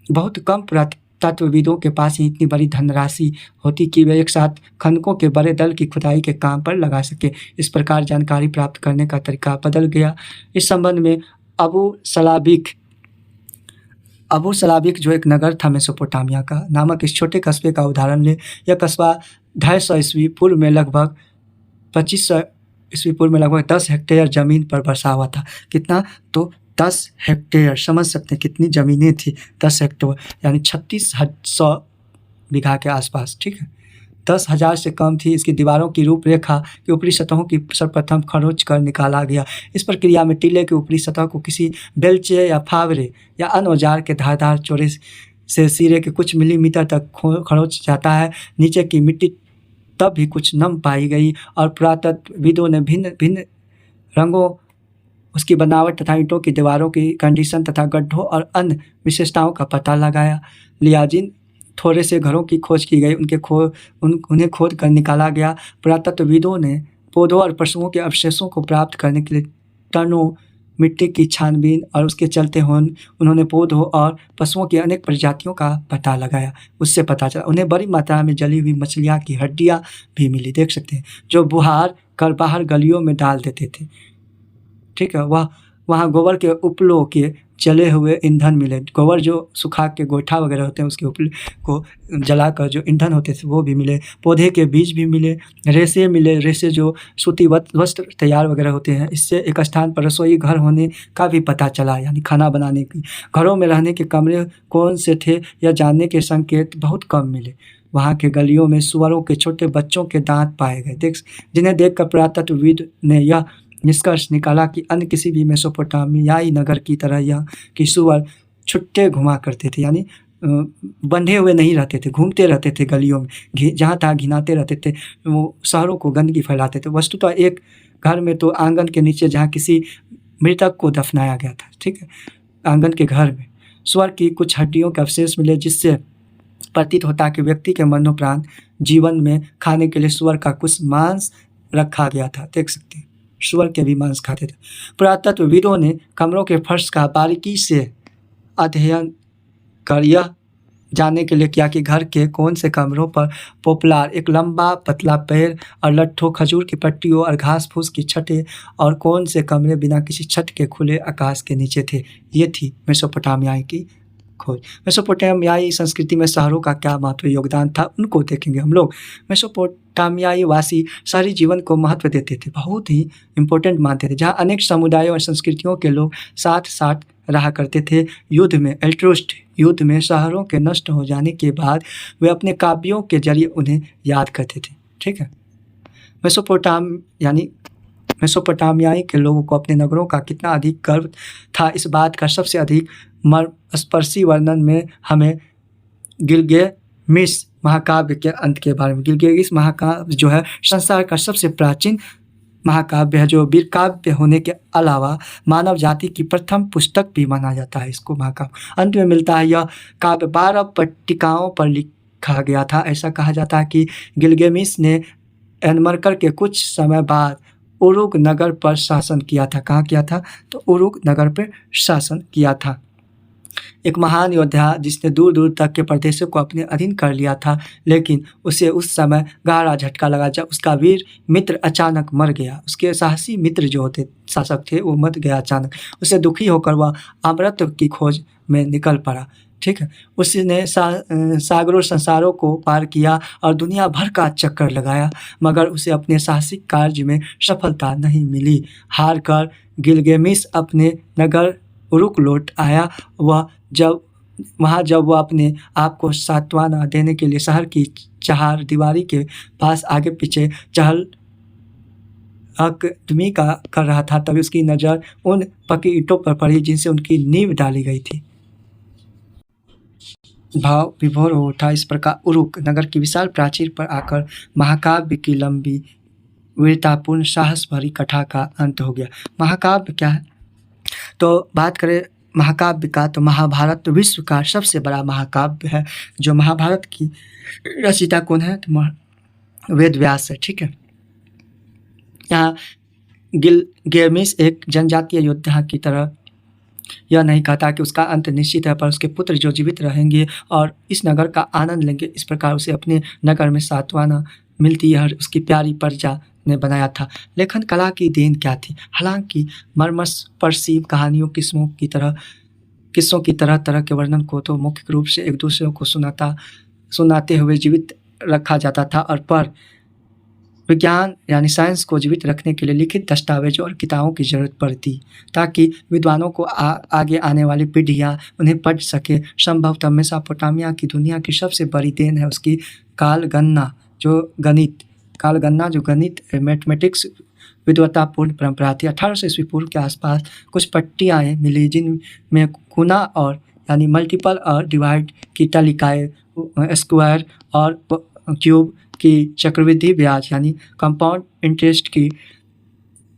बहुत कम पुरातत्वविदों के पास ही इतनी बड़ी धनराशि होती कि वे एक साथ खनकों के बड़े दल की खुदाई के काम पर लगा सके। इस प्रकार जानकारी प्राप्त करने का तरीका बदल गया। इस संबंध में अबू सलाबिक जो एक नगर था मेसोपोटामिया का नामक इस छोटे कस्बे का उदाहरण ले। यह कस्बा 250 ईस्वी पूर्व में लगभग 2500 ईस्वी पूर्व में लगभग 10 हेक्टेयर ज़मीन पर बसा हुआ था। कितना तो 10 हेक्टेयर, समझ सकते हैं कितनी ज़मीनें थी, 10 हेक्टेयर यानी 3600 बीघा के आसपास, ठीक है। 10,000 से कम थी। इसकी दीवारों की रूपरेखा की ऊपरी सतहों की सर्वप्रथम खरोंच कर निकाला गया। इस प्रक्रिया में टीले की ऊपरी सतह को किसी बेलचे या फावरे या अन्य औजार के धारदार चोरे से सिरे के कुछ मिलीमीटर तक खरोंच जाता है। नीचे की मिट्टी तब भी कुछ नम पाई गई और पुरातत्वविदों ने भिन्न भिन्न रंगों, उसकी बनावट तथा ईंटों की दीवारों की कंडीशन तथा गड्ढों और अन्य विशेषताओं का पता लगाया लिया। जिन थोड़े से घरों की खोज की गई उन्हें खोद कर निकाला गया। पुरातत्वविदों ने पौधों और पशुओं के अवशेषों को प्राप्त करने के लिए टनों मिट्टी की छानबीन और उसके चलते उन्होंने पौधों और पशुओं की अनेक प्रजातियों का पता लगाया। उससे पता चला उन्हें बड़ी मात्रा में जली हुई मछलियाँ की हड्डियाँ भी मिली, देख सकते हैं, जो बुहार कर बाहर गलियों में डाल देते थे, ठीक है। वहाँ गोबर के उपलों के जले हुए ईंधन मिले। गोबर जो सुखा के गोइठा वगैरह होते हैं उसके उपल को जलाकर जो ईंधन होते थे वो भी मिले। पौधे के बीज भी मिले, रेशे मिले, रेशे जो सूती वस्त्र तैयार वगैरह होते हैं। इससे एक स्थान पर रसोई घर होने का भी पता चला, यानी खाना बनाने की। घरों में रहने के कमरे कौन से थे यह जानने के संकेत बहुत कम मिले। वहाँ के गलियों में सुअरों के छोटे बच्चों के दांत पाए गए, जिन्हें देखकर पुरातत्वविद ने यह निष्कर्ष निकाला कि अन्य किसी भी मेसोपोटामियाई नगर की तरह यह कि सुअर छुट्टे घुमा करते थे, यानी बंधे हुए नहीं रहते थे, घूमते रहते थे गलियों में, जहाँ तहाँ घिनाते रहते थे, वो शहरों को गंदगी फैलाते थे। वस्तुतः एक घर में तो आंगन के नीचे जहाँ किसी मृतक को दफनाया गया था, ठीक है, आंगन के घर में सुअर की कुछ हड्डियों के अवशेष मिले, जिससे प्रतीत होता कि व्यक्ति के मनोप्रांत जीवन में खाने के लिए सुअर का कुछ मांस रखा गया था, देख सकते हैं, सुअर के भी मांस खाते थे। पुरातत्वविदों ने कमरों के फर्श का बारीकी से अध्ययन कर यह जानने के लिए किया कि घर के कौन से कमरों पर पोपलार, एक लंबा पतला पेड़ और लट्ठों, खजूर की पट्टियों और घास फूस की छतें, और कौन से कमरे बिना किसी छत के खुले आकाश के नीचे थे। ये थी मेसोपोटामिया की खोज। मेसोपोटामियाई संस्कृति में शहरों का क्या महत्व योगदान था, उनको देखेंगे हम लोग। मेसोपोटामियाई वासी शहरी जीवन को महत्व देते थे, बहुत ही इम्पोर्टेंट मानते थे, जहाँ अनेक समुदायों और संस्कृतियों के लोग साथ साथ रहा करते थे। युद्ध में एल्ट्रुस्ट युद्ध में शहरों के नष्ट हो जाने के बाद वे अपने काव्यों के जरिए उन्हें याद करते थे। ठीक है, मेसोपोटामियाई के लोगों को अपने नगरों का कितना अधिक गर्व था, इस बात का सबसे अधिक मर्मस्पर्शी वर्णन में हमें गिलगेमिश महाकाव्य के अंत के बारे में। गिलगेमिश महाकाव्य जो है संसार का सबसे प्राचीन महाकाव्य है, जो वीर काव्य होने के अलावा मानव जाति की प्रथम पुस्तक भी माना जाता है इसको महाकाव्य। अंत में मिलता है, यह काव्य 12 पट्टिकाओं पर लिखा गया था। ऐसा कहा जाता है कि गिलगेमिश ने एनमरकर के कुछ समय बाद उरुक नगर पर शासन किया था। कहाँ किया था? तो उरुक नगर पर शासन किया था। एक महान योद्धा जिसने दूर दूर तक के प्रदेशों को अपने अधीन कर लिया था, लेकिन उसे उस समय गहरा झटका लगा जब उसका वीर मित्र अचानक मर गया। उसके साहसी मित्र जो होते शासक थे वो मर गया अचानक। उसे दुखी होकर वह अमृत की खोज में निकल पड़ा। ठीक है, उसने सागरों संसारों को पार किया और दुनिया भर का चक्कर लगाया, मगर उसे अपने साहसिक कार्य में सफलता नहीं मिली। हार कर गिलगेमिश अपने नगर उरुक लौट आया। जब वह अपने आप को सांत्वना देने के लिए शहर की चार दीवारी के पास आगे पीछे चहलकदमी कर रहा था, तभी उसकी नज़र उन पक्की ईंटों पर पड़ी जिनसे उनकी नींव डाली गई थी। भाव विभोर हो उठा। इस प्रकार उरुक नगर की विशाल प्राचीर पर आकर महाकाव्य की लंबी वीरतापूर्ण साहस भरी कथा का अंत हो गया। महाकाव्य क्या है? तो बात करें महाकाव्य का, तो महाभारत तो विश्व का सबसे बड़ा महाकाव्य है। जो महाभारत की रचयिता कौन है? तो वेद व्यास है। ठीक है, यहाँ गिलगेमिश एक जनजातीय योद्धा की तरह यह नहीं कहता कि उसका अंत निश्चित है, पर उसके पुत्र जो जीवित रहेंगे और इस नगर का आनंद लेंगे, इस प्रकार उसे अपने नगर में सांत्वना मिलती है। उसकी प्यारी प्रजा ने बनाया था। लेखन कला की देन क्या थी? हालांकि मर्मस्पर्शी कहानियों किस्सों की तरह तरह के वर्णन को तो मुख्य रूप से एक दूसरे को सुनाते हुए जीवित रखा जाता था, और पर विज्ञान यानी साइंस को जीवित रखने के लिए लिखित दस्तावेजों और किताबों की जरूरत पड़ती, ताकि विद्वानों को आगे आने वाली पीढ़ियाँ उन्हें पढ़ सके। संभवतः मेसोपोटामिया की दुनिया की सबसे बड़ी देन है उसकी कालगणना जो गणित मैथमेटिक्स विद्वतापूर्ण परंपरा थी। 1800 ईस्वी पूर्व के आसपास कुछ पट्टियाँ मिली जिनमें गुना और यानी मल्टीपल और डिवाइड की तालिकाएँ, स्क्वायर और क्यूब की चक्रवृद्धि ब्याज यानी कंपाउंड इंटरेस्ट की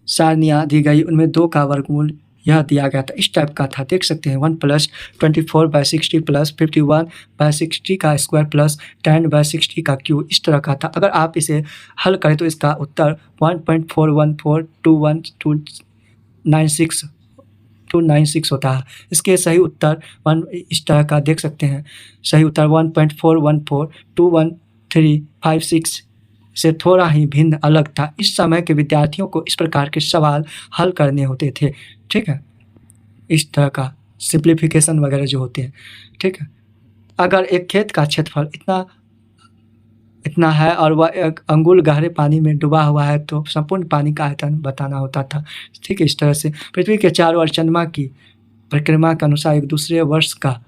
सारनियाँ दी गई। उनमें 2 का वर्गमूल यह दिया गया था, इस टाइप का था, देख सकते हैं। 1 + 24/60 + 51/60 का स्क्वायर प्लस 10/60 का क्यूब, इस तरह का था। अगर आप इसे हल करें तो इसका उत्तर 1.414296 होता है। इसके सही उत्तर इस तरह का देख सकते हैं। सही उत्तर 1.41421356 से थोड़ा ही भिन्न अलग था। इस समय के विद्यार्थियों को इस प्रकार के सवाल हल करने होते थे। ठीक है, इस तरह का सिंप्लीफिकेशन वगैरह जो होते हैं। ठीक है, अगर एक खेत का क्षेत्रफल इतना है और वह एक अंगुल गहरे पानी में डूबा हुआ है, तो संपूर्ण पानी का आयतन बताना होता था। ठीक है, इस तरह से पृथ्वी के चारों ओर चंद्रमा की परिक्रमा के अनुसार एक दूसरे वर्ष का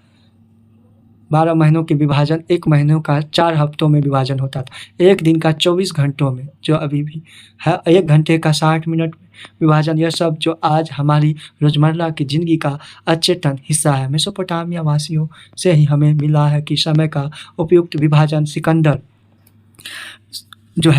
12 महीनों के विभाजन 1 महीनों का 4 हफ्तों में विभाजन होता था। एक दिन का 24 घंटों में, जो अभी भी है, 1 घंटे का 60 मिनट विभाजन, यह सब जो आज हमारी रोज़मर्रा की ज़िंदगी का अचेतन हिस्सा है, मेसोपोटामिया वासियों से ही हमें मिला है। कि समय का उपयुक्त विभाजन सिकंदर जो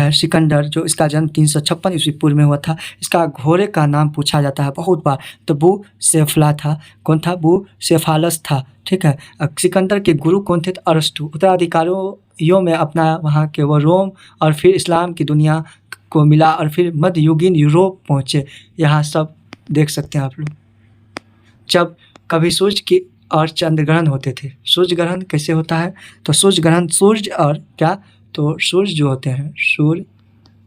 इसका जन्म 356 ईस्वी पूर्व में हुआ था। इसका घोड़े का नाम पूछा जाता है बहुत बार, तो बुसेफला था। कौन था? बुसेफालस था। ठीक है, सिकंदर के गुरु कौन थे? तो अरस्तु। उत्तराधिकारियों में अपना वहाँ के वो रोम और फिर इस्लाम की दुनिया को मिला और फिर मध्ययुगीन यूरोप पहुँचे। यहाँ सब देख सकते हैं आप लोग। जब कभी सूर्य की और चंद्र ग्रहण होते थे। सूर्य ग्रहण कैसे होता है? तो सूर्य ग्रहण सूर्य और क्या, तो सूर्य जो होते हैं, सूर्य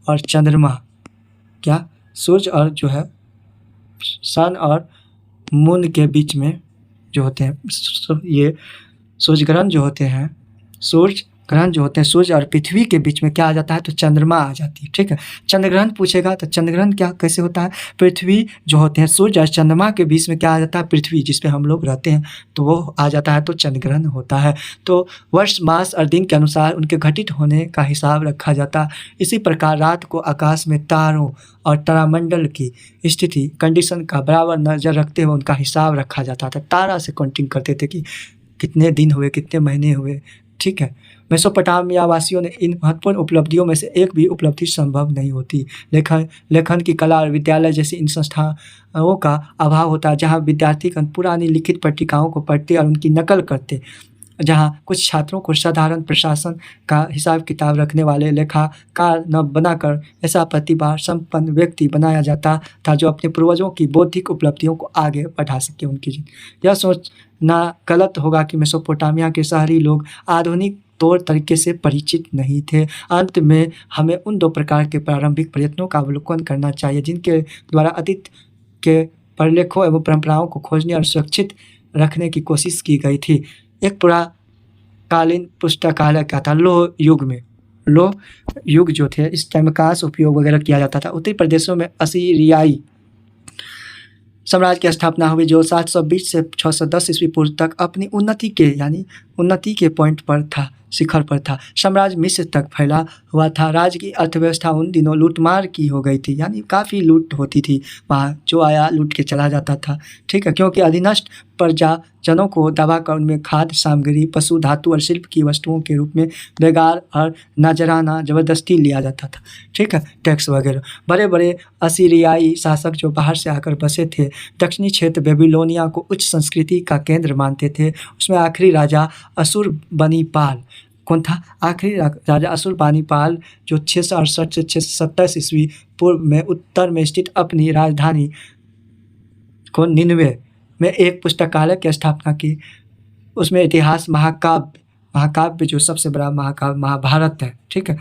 और चंद्रमा, क्या सूर्य और जो है सन और मून के बीच में जो होते हैं, ये सूर्य ग्रहण जो होते हैं, सूर्य ग्रहण जो होते हैं, सूर्य और पृथ्वी के बीच में क्या आ जाता है, तो चंद्रमा आ जाती है। ठीक है, चंद्र ग्रहण पूछेगा तो चंद्र ग्रहण क्या कैसे होता है, पृथ्वी जो होते हैं, सूर्य और चंद्रमा के बीच में क्या आ जाता है, पृथ्वी जिस पे हम लोग रहते हैं, तो वो आ जाता है, तो चंद्र ग्रहण होता है। तो वर्ष, मास और दिन के अनुसार उनके घटित होने का हिसाब रखा जाता है। इसी प्रकार रात को आकाश में तारों और तारामंडल की स्थिति कंडीशन का बराबर नज़र रखते हुए उनका हिसाब रखा जाता था। तारा से काउंटिंग करते थे कि कितने दिन हुए, कितने महीने हुए। ठीक है, मेसोपोटामिया वासियों ने इन महत्वपूर्ण उपलब्धियों में से एक भी उपलब्धि संभव नहीं होती। लेखन की कला और विद्यालय जैसी इन संस्थाओं का अभाव होता है, जहाँ विद्यार्थी पुरानी लिखित पत्रिकाओं को पढ़ते और उनकी नकल करते, जहाँ कुछ छात्रों को साधारण प्रशासन का हिसाब किताब रखने वाले लेखाकार न बनाकर ऐसा प्रतिभा संपन्न व्यक्ति बनाया जाता था जो अपने पूर्वजों की बौद्धिक उपलब्धियों को आगे बढ़ा सके। उनकी यह सोचना गलत होगा कि मेसोपोटामिया के शहरी लोग आधुनिक तौर तरीके से परिचित नहीं थे। अंत में हमें उन दो प्रकार के प्रारंभिक प्रयत्नों का अवलोकन करना चाहिए जिनके द्वारा अतीत के प्रलेखों एवं परंपराओं को खोजने और सुरक्षित रखने की कोशिश की गई थी। एक पुराकालीन पुस्तकालय क्या था, लोह युग जो थे, इस टाइम का उपयोग वगैरह किया जाता था। उत्तरी प्रदेशों में असीरियाई साम्राज्य की स्थापना हुई जो 720 से 610 ईस्वी पूर्व तक अपनी उन्नति के पॉइंट पर था, शिखर पर था। साम्राज्य मिस्र तक फैला हुआ था। राज्य की अर्थव्यवस्था उन दिनों लूटमार की हो गई थी, यानी काफ़ी लूट होती थी वहाँ, जो आया लूट के चला जाता था। ठीक है, क्योंकि अधीनस्थ प्रजाजनों को दबाकर उनमें खाद्य सामग्री, पशु, धातु और शिल्प की वस्तुओं के रूप में बेगार और नजराना जबरदस्ती लिया जाता था। ठीक है, टैक्स वगैरह। बड़े बड़े असीरियाई शासक जो बाहर से आकर बसे थे दक्षिणी क्षेत्र बेबीलोनिया को उच्च संस्कृति का केंद्र मानते थे। उसमें आखिरी राजा अशुरबनीपाल कौन था? आखिरी राजा अशुरबनीपाल जो 668 से 627 ईस्वी पूर्व में उत्तर में स्थित अपनी राजधानी को निन्वे में एक पुस्तकालय की स्थापना की। उसमें इतिहास, महाकाव्य जो सबसे बड़ा महाकाव्य महाभारत है। ठीक है,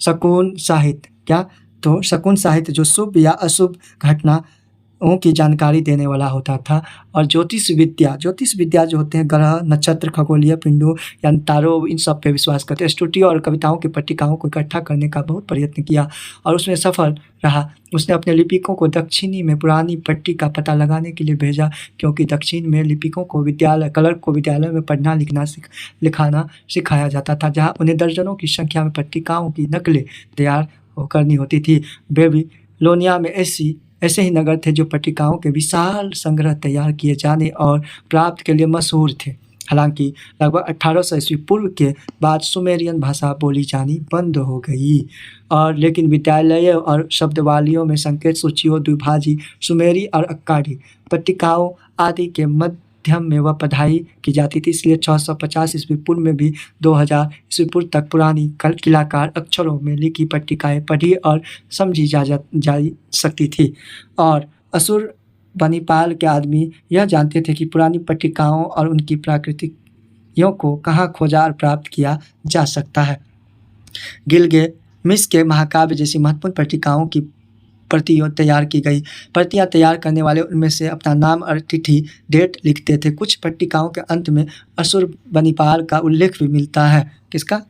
शकुन साहित्य क्या, तो शकुन साहित्य जो शुभ या अशुभ घटनाओं की जानकारी देने वाला होता था। और ज्योतिष विद्या जो होते हैं, ग्रह, नक्षत्र, खगोलीय पिंडों या तारों, इन सब पे विश्वास करते हैं। स्तुतियों और कविताओं की पट्टिकाओं को इकट्ठा करने का बहुत प्रयत्न किया और उसमें सफल रहा। उसने अपने लिपिकों को दक्षिणी में पुरानी पट्टी का पता लगाने के लिए भेजा, क्योंकि दक्षिण में लिपिकों को विद्यालय में पढ़ना लिखाना सिखाया जाता था, जहाँ उन्हें दर्जनों की संख्या में पट्टिकाओं की नकलें तैयार करनी होती थी। बेबीलोनिया में ऐसे ही नगर थे जो पट्टिकाओं के विशाल संग्रह तैयार किए जाने और प्राप्त के लिए मशहूर थे। हालांकि लगभग 1800 ईस्वी पूर्व के बाद सुमेरियन भाषा बोली जानी बंद हो गई और लेकिन विद्यालय और शब्दावलियों में संकेत सूचियों, द्विभाषी सुमेरी और अक्काडी पट्टिकाओं आदि के मध्यम में वह पढ़ाई की जाती थी। इसलिए 650 ईस्वी पूर्व में भी 2000 ईस्वी पूर्व तक पुरानी किलाकार अक्षरों में लिखी पट्टिकाएँ पढ़ी और समझी जा सकती थी। और अशुरबनीपाल के आदमी यह जानते थे कि पुरानी पट्टिकाओं और उनकी प्राकृतियों को कहाँ खोजा और प्राप्त किया जा सकता है। गिलगामेश के महाकाव्य जैसी महत्वपूर्ण पट्टिकाओं की प्रतियां तैयार की गई। प्रतियां तैयार करने वाले उनमें से अपना नाम और तिथि डेट लिखते थे। कुछ पट्टिकाओं के अंत में अशुरबनीपाल का उल्लेख भी मिलता है। किसका?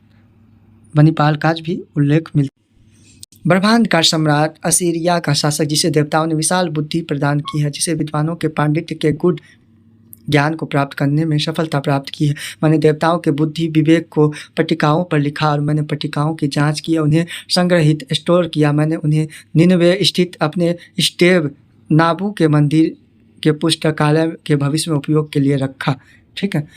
बनीपाल का भी उल्लेख मिलता है। ब्रह्मांड का सम्राट, असीरिया का शासक जिसे देवताओं ने विशाल बुद्धि प्रदान की है, जिसे विद्वानों के पांडित्य के गुण ज्ञान को प्राप्त करने में सफलता प्राप्त की है। मैंने देवताओं के बुद्धि विवेक को पट्टिकाओं पर लिखा और मैंने पट्टिकाओं की जांच की, उन्हें संग्रहित स्टोर किया। मैंने उन्हें निन्वे स्थित अपने स्टेव नाबू के मंदिर के पुस्तकालय के भविष्य में उपयोग के लिए रखा। ठीक है,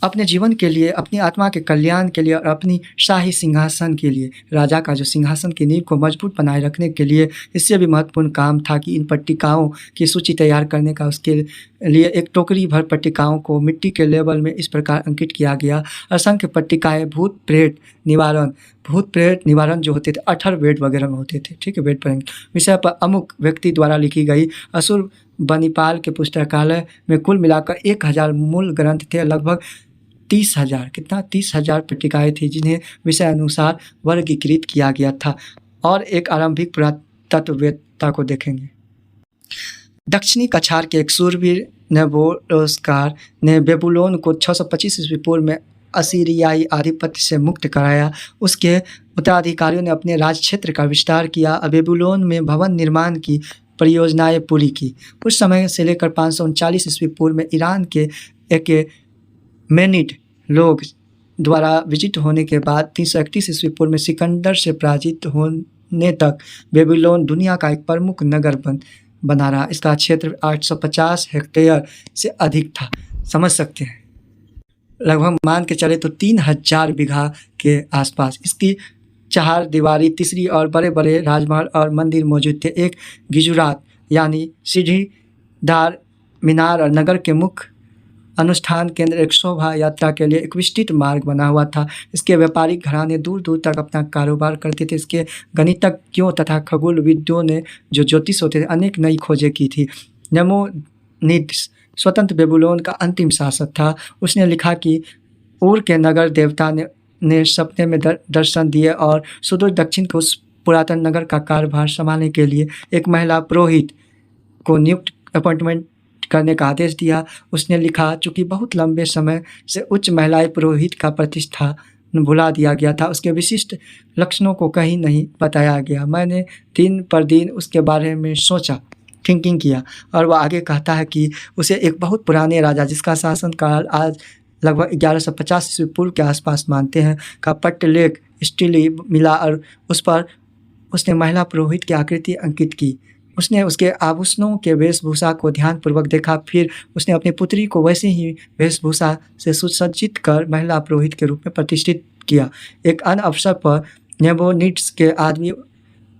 अपने जीवन के लिए, अपनी आत्मा के कल्याण के लिए और अपनी शाही सिंहासन के लिए, राजा का जो सिंहासन की नींव को मजबूत बनाए रखने के लिए इससे भी महत्वपूर्ण काम था कि इन पट्टिकाओं की सूची तैयार करने का। उसके लिए एक टोकरी भर पट्टिकाओं को मिट्टी के लेवल में इस प्रकार अंकित किया गया। असंख्य पट्टिकाएँ भूत प्रेत निवारण जो होते थे, अथर्ववेद वगैरह में होते थे। ठीक है, वेद पर विषय पर अमुक व्यक्ति द्वारा लिखी गई। अशुरबनीपाल के पुस्तकालय में कुल मिलाकर 1000 मूल ग्रंथ थे। लगभग 30,000 पट्टिकाएँ थी जिन्हें विषय अनुसार वर्गीकृत किया गया था। और एक आरंभिक पुरातत्ववेत्ता को देखेंगे। दक्षिणी कछार के एक शूरवीर नेबूखदनेस्सर ने बेबीलोन को 625 ईस्वी पूर्व में असीरियाई आधिपत्य से मुक्त कराया। उसके उत्तराधिकारियों ने अपने राज क्षेत्र का विस्तार किया और बेबीलोन में भवन निर्माण की परियोजनाएं पूरी की। उस समय से लेकर 539 ईस्वी पूर्व में ईरान के एकेमेनिड लोग द्वारा विजित होने के बाद 331 ईस्वी पूर्व में सिकंदर से पराजित होने तक बेबीलोन दुनिया का एक प्रमुख नगर बना रहा। इसका क्षेत्र 850 हेक्टेयर से अधिक था। समझ सकते हैं, लगभग मान के चले तो 3000 बीघा के आसपास। इसकी चार दीवारी, तीसरी और बड़े बड़े राजमहल और मंदिर मौजूद थे। एक गिजुरात यानी सीढ़ीदार मीनार और नगर के मुख्य अनुष्ठान केंद्र, एक शोभा यात्रा के लिए एक विस्तृत मार्ग बना हुआ था। इसके व्यापारिक घराने दूर दूर तक अपना कारोबार करते थे। इसके गणितज्ञों तथा खगोलविदों ने, जो ज्योतिष होते थे, अनेक नई खोजें की थी। नैमानिड्स स्वतंत्र बेबीलोन का अंतिम शासक था। उसने लिखा कि ऊर के नगर देवता ने सपने में दर्शन दिए और सुदूर दक्षिण के उस पुरातन नगर का कार्यभार संभालने के लिए एक महिला पुरोहित को नियुक्त अपॉइंटमेंट करने का आदेश दिया। उसने लिखा, चूँकि बहुत लंबे समय से उच्च महिला पुरोहित का प्रतिष्ठा भुला दिया गया था, उसके विशिष्ट लक्षणों को कहीं नहीं बताया गया। मैंने दिन पर दिन उसके बारे में सोचा, थिंकिंग किया, और वह आगे कहता है कि उसे एक बहुत पुराने राजा, जिसका शासनकाल आज लगभग 1150 ईस्वी पूर्व के आसपास मानते हैं, का पट्टलेख स्टीली मिला और उस पर उसने महिला पुरोहित की आकृति अंकित की। उसने उसके आभूषणों के वेशभूषा को ध्यानपूर्वक देखा। फिर उसने अपनी पुत्री को वैसे ही वेशभूषा से सुसज्जित कर महिला पुरोहित के रूप में प्रतिष्ठित किया। एक अन्य अवसर पर नैमानिड्स के आदमी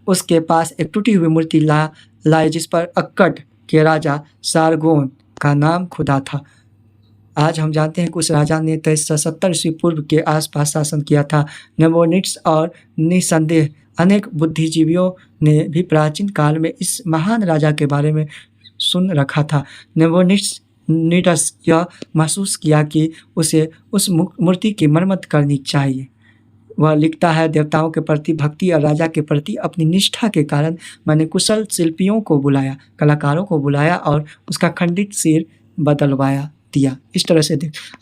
उसके पास एक टूटी हुई मूर्ति लाए जिस पर अक्कड के राजा सारगोन का नाम खुदा था। आज हम जानते हैं कि उस राजा ने 2370 ईस्वी पूर्व के आसपास शासन किया था। नैमानिड्स और निसंदेह अनेक बुद्धिजीवियों ने भी प्राचीन काल में इस महान राजा के बारे में सुन रखा था। नैमानिड्स यह महसूस किया कि उसे उस मूर्ति की मरम्मत करनी चाहिए। वह लिखता है, देवताओं के प्रति भक्ति और राजा के प्रति अपनी निष्ठा के कारण मैंने कुशल शिल्पियों को बुलाया, कलाकारों को बुलाया और उसका खंडित सिर बदलवाया दिया। इस तरह से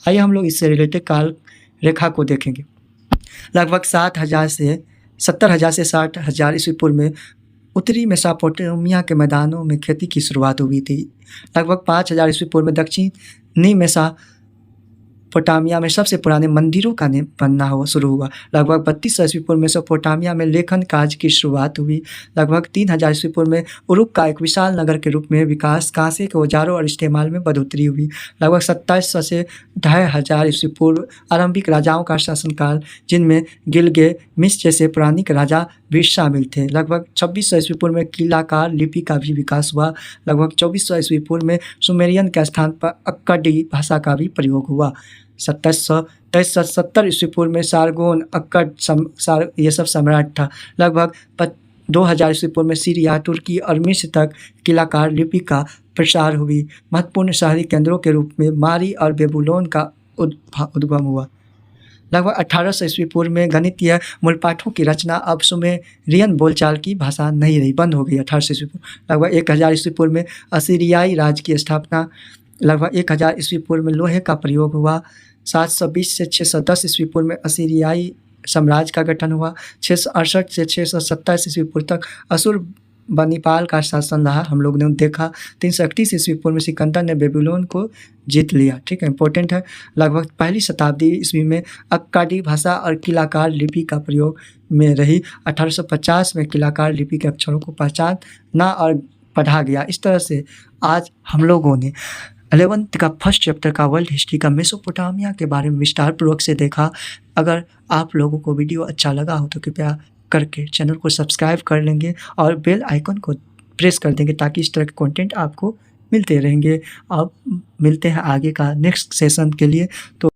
आइए हम लोग इससे रिलेटेड काल रेखा को देखेंगे। लगभग 70,000 से 60,000 ईस्वी पूर्व में उत्तरी मेसोपोटामिया के मैदानों में खेती की शुरुआत हुई थी। लगभग 5000 ईस्वी पूर्व में दक्षिणी मेसोपोटामिया में सबसे पुराने मंदिरों का बनना शुरू हुआ। लगभग 3200 ईस्वी पूर्व मेसोपोटामिया में लेखन कार्य की शुरुआत हुई। लगभग 3000 ईस्वी पूर्व में उरुक का एक विशाल नगर के रूप में विकास, कांसे के औजारों और इस्तेमाल में बढ़ोतरी हुई। लगभग 2700 से 2500 ईस्वी पूर्व आरंभिक राजाओं का शासनकाल, जिनमें गिलगामेश जैसे पौराणिक राजा भी शामिल थे। लगभग 2600 ईस्वी पूर्व में कीलाकार लिपि का भी विकास हुआ। लगभग 2400 ईस्वी पूर्व में सुमेरियन के स्थान पर अक्कडी भाषा का भी प्रयोग हुआ। 1770 ईस्वी पूर्व में सारगोन, अक्कड ये सब सम्राट था। लगभग 2000 ईस्वी पूर्व में सीरिया, तुर्की और मिस्र तक कीलाकार लिपि का प्रसार हुई। महत्वपूर्ण शहरी केंद्रों के रूप में मारी और बेबीलोन का उद्गम हुआ। लगभग 1800 ईस्वी पूर्व में गणितीय मूलपाठों की रचना अब सुमेरियन बोलचाल की भाषा नहीं रही, बंद हो गई। 1800 ईस्वी पूर्व लगभग 1000 ईस्वी पूर्व में असीरियाई राज्य की स्थापना। लगभग 1000 ईस्वी पूर्व में लोहे का प्रयोग हुआ। 720 से 610 ईस्वी पूर्व में असीरियाई साम्राज्य का गठन हुआ। 668 से 627 ईस्वी पूर्व तक असुर बनीपाल का शासन रहा, हम लोग ने देखा। 331 ईस्वी पूर्व में सिकंदर ने बेबीलोन को जीत लिया। ठीक है, इंपॉर्टेंट है। लगभग पहली शताब्दी ईस्वी में अक्काडी भाषा और कीलाकार लिपि का प्रयोग में रही। 1850 में कीलाकार लिपि के अक्षरों को पहचाना और पढ़ा गया। इस तरह से आज हम लोगों ने 11th का फर्स्ट चैप्टर का वर्ल्ड हिस्ट्री का मेसोपोटामिया के बारे में विस्तार पूर्वक से देखा। अगर आप लोगों को वीडियो अच्छा लगा हो तो कृपया करके चैनल को सब्सक्राइब कर लेंगे और बेल आइकन को प्रेस कर देंगे, ताकि इस तरह के कंटेंट आपको मिलते रहेंगे। अब मिलते हैं आगे का नेक्स्ट सेशन के लिए। तो